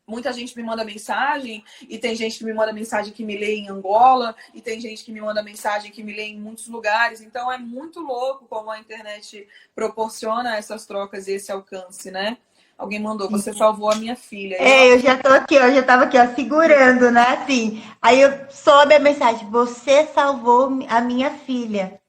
muita gente me manda mensagem, e tem gente que me manda mensagem que me lê em Angola, e tem gente que me manda mensagem que me lê em muitos lugares. Então, é muito louco como a internet proporciona essas trocas e esse alcance, né? Alguém mandou, você salvou a minha filha. Eu já tô aqui, ó, já tava aqui, ó, segurando, né, assim. Aí eu soube a mensagem, você salvou a minha filha.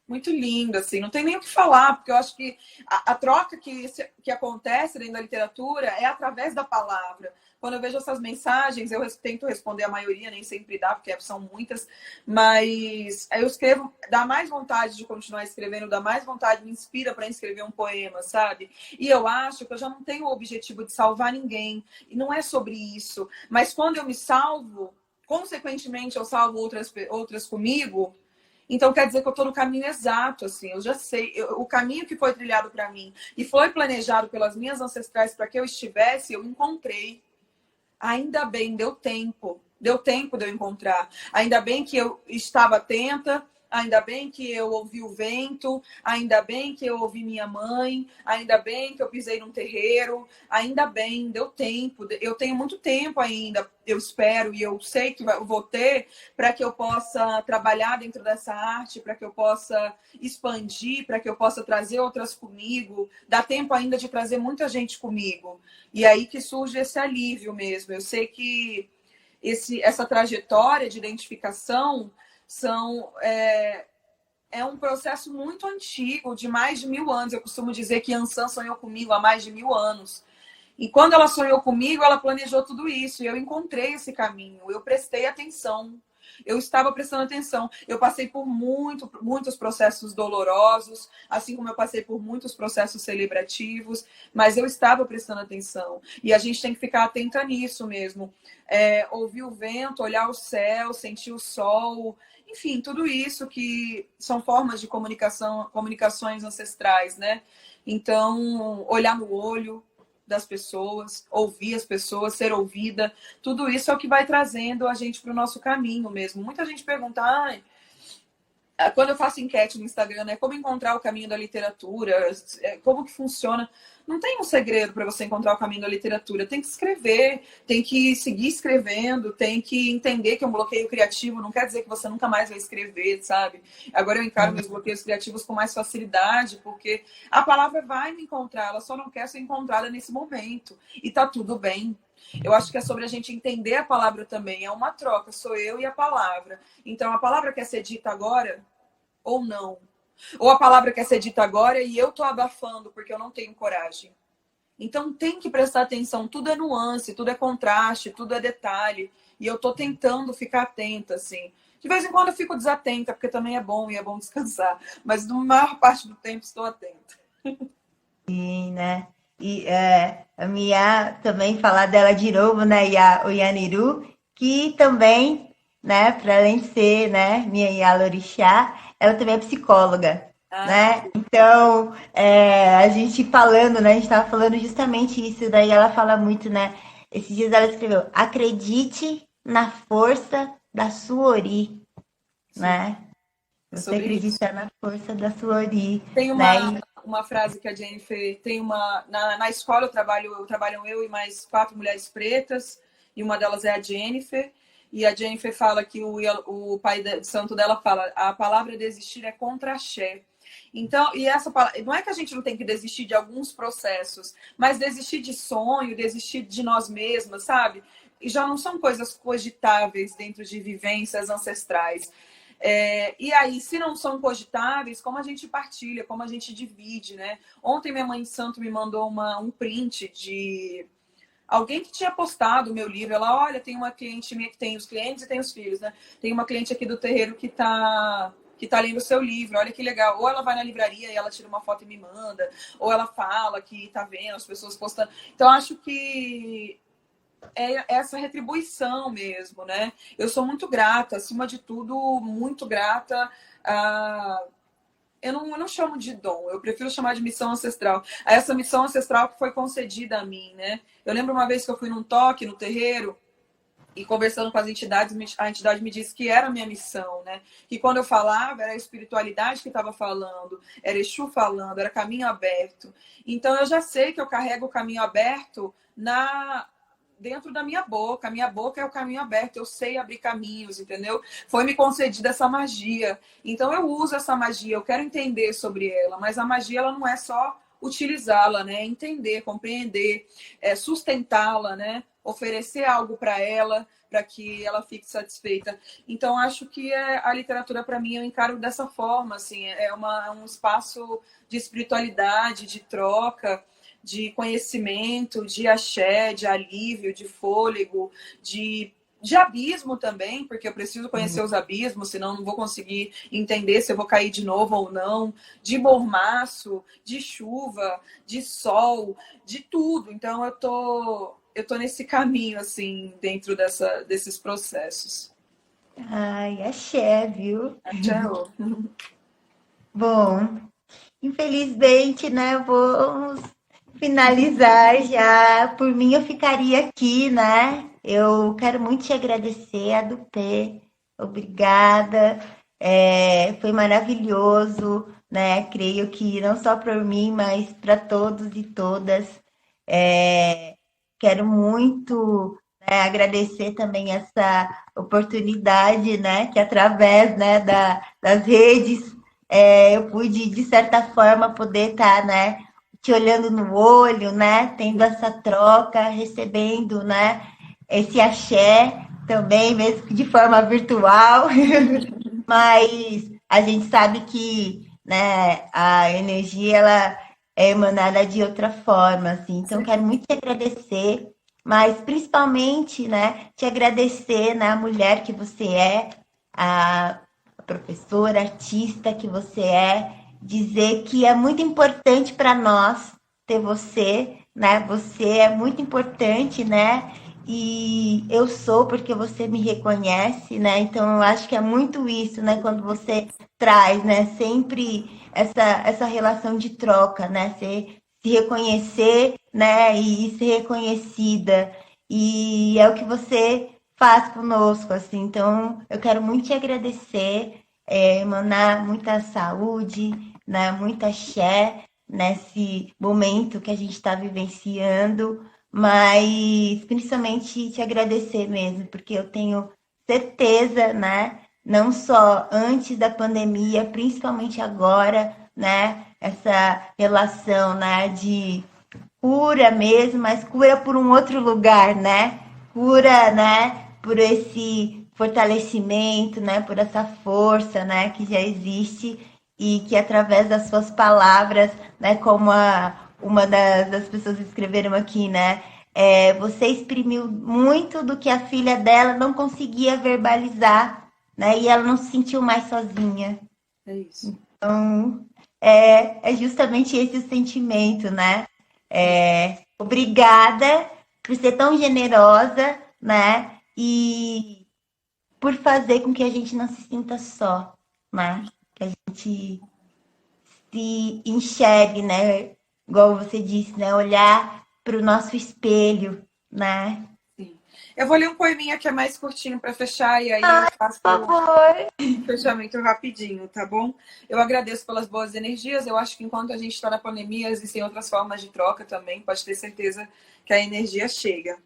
Muito lindo, assim, não tem nem o que falar, porque eu acho que a troca que acontece dentro da literatura é através da palavra. Quando eu vejo essas mensagens, eu tento responder a maioria, nem sempre dá, porque são muitas, mas eu escrevo, dá mais vontade de continuar escrevendo, dá mais vontade, me inspira para escrever um poema, sabe? E eu acho que eu já não tenho o objetivo de salvar ninguém, e não é sobre isso, mas quando eu me salvo, consequentemente eu salvo outras comigo. Então, quer dizer que eu estou no caminho exato, assim, eu já sei, o caminho que foi trilhado para mim e foi planejado pelas minhas ancestrais para que eu estivesse, eu encontrei. Ainda bem, deu tempo de eu encontrar. Ainda bem que eu estava atenta, ainda bem que eu ouvi o vento, ainda bem que eu ouvi minha mãe, ainda bem que eu pisei num terreiro, ainda bem, deu tempo. Eu tenho muito tempo ainda, eu espero, e eu sei que eu vou ter, para que eu possa trabalhar dentro dessa arte, para que eu possa expandir, para que eu possa trazer outras comigo. Dá tempo ainda de trazer muita gente comigo. E aí que surge esse alívio mesmo. Eu sei que essa trajetória de identificação é um processo muito antigo, de mais de 1000 anos. Eu costumo dizer que Ansan sonhou comigo há mais de 1000 anos. E quando ela sonhou comigo, ela planejou tudo isso. E eu encontrei esse caminho. Eu prestei atenção. Eu estava prestando atenção. Eu passei por muitos processos dolorosos, assim como eu passei por muitos processos celebrativos, mas eu estava prestando atenção. E a gente tem que ficar atenta nisso mesmo. Ouvir o vento, olhar o céu, sentir o sol, enfim, tudo isso que são formas de comunicações ancestrais, né? Então, olhar no olho das pessoas, ouvir as pessoas, ser ouvida, tudo isso é o que vai trazendo a gente para o nosso caminho mesmo. Muita gente pergunta, quando eu faço enquete no Instagram, né, como encontrar o caminho da literatura, como que funciona? Não tem um segredo para você encontrar o caminho da literatura. Tem que escrever, tem que seguir escrevendo, tem que entender que é um bloqueio criativo não quer dizer que você nunca mais vai escrever, sabe? Agora eu encaro meus bloqueios criativos com mais facilidade, porque a palavra vai me encontrar, ela só não quer ser encontrada nesse momento. E tá tudo bem. Eu acho que é sobre a gente entender a palavra também. É uma troca, sou eu e a palavra. Então, a palavra quer ser dita agora ou não? Ou a palavra quer ser dita agora e eu tô abafando porque eu não tenho coragem. Então tem que prestar atenção, tudo é nuance, tudo é contraste, tudo é detalhe. E eu tô tentando ficar atenta, assim. De vez em quando eu fico desatenta, porque também é bom e é bom descansar. Mas na maior parte do tempo estou atenta. Sim, né? E a Mia também falar dela de novo, né? O Yaniru, que também, né, para além de ser, né, minha Yalorixá, ela também é psicóloga, né? Então, a gente falando, né? A gente estava falando justamente isso, daí ela fala muito, né? Esses dias ela escreveu: acredite na força da sua ori, né? Você acredita na força da sua ori. Tem né? uma frase que a Jennifer tem na escola trabalham eu e mais 4 mulheres pretas, e uma delas é a Jennifer, e a Jennifer fala que o pai santo dela fala: a palavra desistir é contra-axé. Então, e essa palavra, não é que a gente não tem que desistir de alguns processos, mas desistir de sonho, desistir de nós mesmas, sabe? E já não são coisas cogitáveis dentro de vivências ancestrais. E aí, se não são cogitáveis, como a gente partilha, como a gente divide, né? Ontem minha mãe de santo me mandou um print de alguém que tinha postado o meu livro. Ela, olha, tem uma cliente minha que tem os clientes e tem os filhos, né? Tem uma cliente aqui do terreiro que que está lendo o seu livro, olha que legal. Ou ela vai na livraria e ela tira uma foto e me manda, ou ela fala que está vendo as pessoas postando. Então, acho que é essa retribuição mesmo, né? Eu sou muito grata, acima de tudo, muito grata a... Eu não chamo de dom, eu prefiro chamar de missão ancestral. A essa missão ancestral que foi concedida a mim, né? Eu lembro uma vez que eu fui num toque, no terreiro, e conversando com as entidades, a entidade me disse que era a minha missão, né? Que quando eu falava, era a espiritualidade que estava falando, era Exu falando, era caminho aberto. Então, eu já sei que eu carrego o caminho aberto dentro da minha boca. A minha boca é o caminho aberto, eu sei abrir caminhos, entendeu? Foi me concedida essa magia. Então, eu uso essa magia, eu quero entender sobre ela, mas a magia, ela não é só utilizá-la, né? Entender, compreender, sustentá-la, né? Oferecer algo para ela, para que ela fique satisfeita. Então, acho que a literatura, para mim, eu encaro dessa forma, assim, um espaço de espiritualidade, de troca, de conhecimento, de axé, de alívio, de fôlego, de abismo também, porque eu preciso conhecer os abismos, senão não vou conseguir entender se eu vou cair de novo ou não, de mormaço, de chuva, de sol, de tudo. Então, eu tô nesse caminho, assim, dentro desses processos. Ai, axé, viu? Tchau. Bom, infelizmente, né, vamos finalizar já. Por mim, eu ficaria aqui, né? Eu quero muito te agradecer, a Dupê. Obrigada. Foi maravilhoso, né? Creio que não só por mim, mas para todos e todas. Quero muito, né, agradecer também essa oportunidade, né? Que através, né, das redes eu pude, de certa forma, poder estar, né, te olhando no olho, né, tendo essa troca, recebendo, né, esse axé também, mesmo que de forma virtual, mas a gente sabe que, né, a energia, ela é emanada de outra forma, assim, então quero muito te agradecer, mas principalmente, né, te agradecer, né, a mulher que você é, a professora, artista que você é, dizer que é muito importante para nós ter você, né? Você é muito importante, né? E eu sou porque você me reconhece, né? Então eu acho que é muito isso, né? Quando você traz, né? Sempre essa relação de troca, né? Se reconhecer, né? E ser reconhecida. E é o que você faz conosco, assim. Então, eu quero muito te agradecer, emanar muita saúde, né, muita axé nesse momento que a gente está vivenciando, mas principalmente te agradecer mesmo, porque eu tenho certeza, né, não só antes da pandemia, principalmente agora, né, essa relação, né, de cura mesmo, mas cura por um outro lugar, né? Cura, né? Por esse fortalecimento, né? Por essa força, né? Que já existe e que através das suas palavras, né? Como uma das pessoas escreveram aqui, né? Você exprimiu muito do que a filha dela não conseguia verbalizar, né? E ela não se sentiu mais sozinha. É isso. Então, é justamente esse o sentimento, né? Obrigada por ser tão generosa, né? E por fazer com que a gente não se sinta só, né? Que a gente se enxergue, né? Igual você disse, né? Olhar para o nosso espelho, né? Sim. Eu vou ler um poeminha que é mais curtinho para fechar e aí eu faço Por favor. um fechamento rapidinho, tá bom? Eu agradeço pelas boas energias. Eu acho que enquanto a gente está na pandemia, existem outras formas de troca também. Pode ter certeza que a energia chega.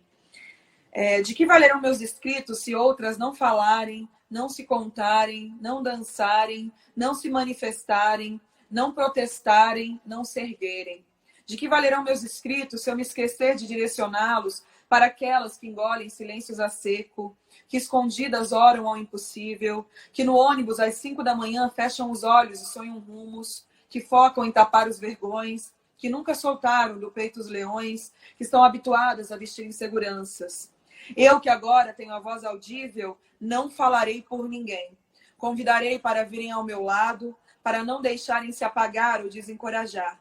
De que valerão meus escritos se outras não falarem, não se contarem, não dançarem, não se manifestarem, não protestarem, não se erguerem? De que valerão meus escritos se eu me esquecer de direcioná-los para aquelas que engolem silêncios a seco, que escondidas oram ao impossível, que no ônibus às 5 da manhã fecham os olhos e sonham rumos, que focam em tapar os vergões, que nunca soltaram do peito os leões, que estão habituadas a vestir inseguranças? Eu, que agora tenho a voz audível, não falarei por ninguém, Convidarei para virem ao meu lado, para não deixarem se apagar ou desencorajar.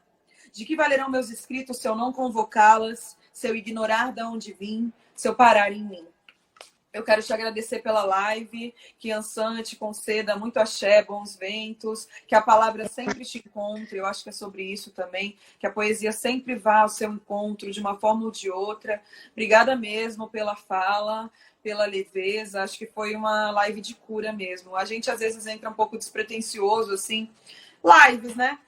De que valerão meus escritos se eu não convocá-las, se eu ignorar de onde vim, se eu parar em mim? Eu quero te agradecer pela live, que Ansan te conceda muito axé, bons ventos, que a palavra sempre te encontre, eu acho que é sobre isso também, que a poesia sempre vá ao seu encontro de uma forma ou de outra. Obrigada mesmo pela fala, pela leveza, acho que foi uma live de cura mesmo. A gente às vezes entra um pouco despretensioso, assim, lives, né?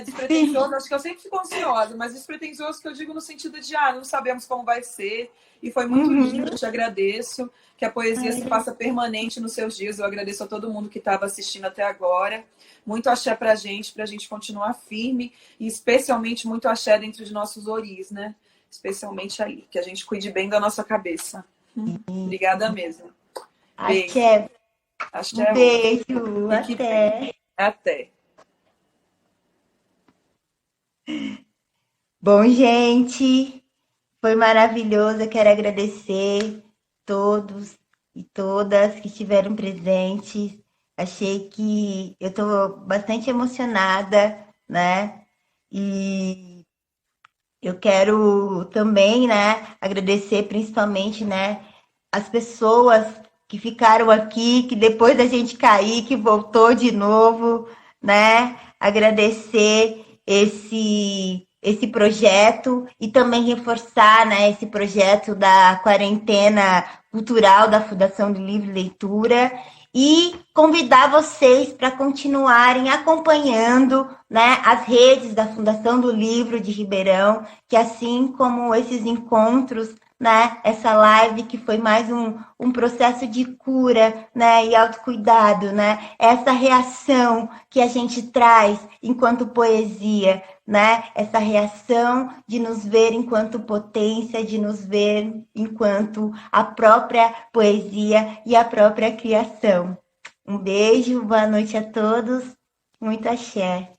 Despretensioso, acho que eu sempre fico ansiosa, mas despretensioso que eu digo no sentido de, não sabemos como vai ser, e foi muito lindo, eu te agradeço, que a poesia se faça permanente nos seus dias, eu agradeço a todo mundo que estava assistindo até agora, muito axé pra gente continuar firme, e especialmente muito axé dentro de nossos oris, né? Especialmente aí, que a gente cuide bem da nossa cabeça. Obrigada mesmo. Axé. Axé. Beijo, até. Até. Bom, gente, foi maravilhoso. Eu quero agradecer todos e todas que estiveram presentes. Achei que eu estou bastante emocionada, né? E eu quero também, né, agradecer principalmente, né, as pessoas que ficaram aqui, que depois da gente cair, que voltou de novo, né? Agradecer esse projeto e também reforçar, né, esse projeto da quarentena cultural da Fundação do Livro e Leitura e convidar vocês para continuarem acompanhando, né, as redes da Fundação do Livro de Ribeirão, que assim como esses encontros, né, essa live que foi mais um processo de cura, né, e autocuidado, né, essa reação que a gente traz enquanto poesia, né, essa reação de nos ver enquanto potência, de nos ver enquanto a própria poesia e a própria criação. Um beijo, boa noite a todos, muito axé.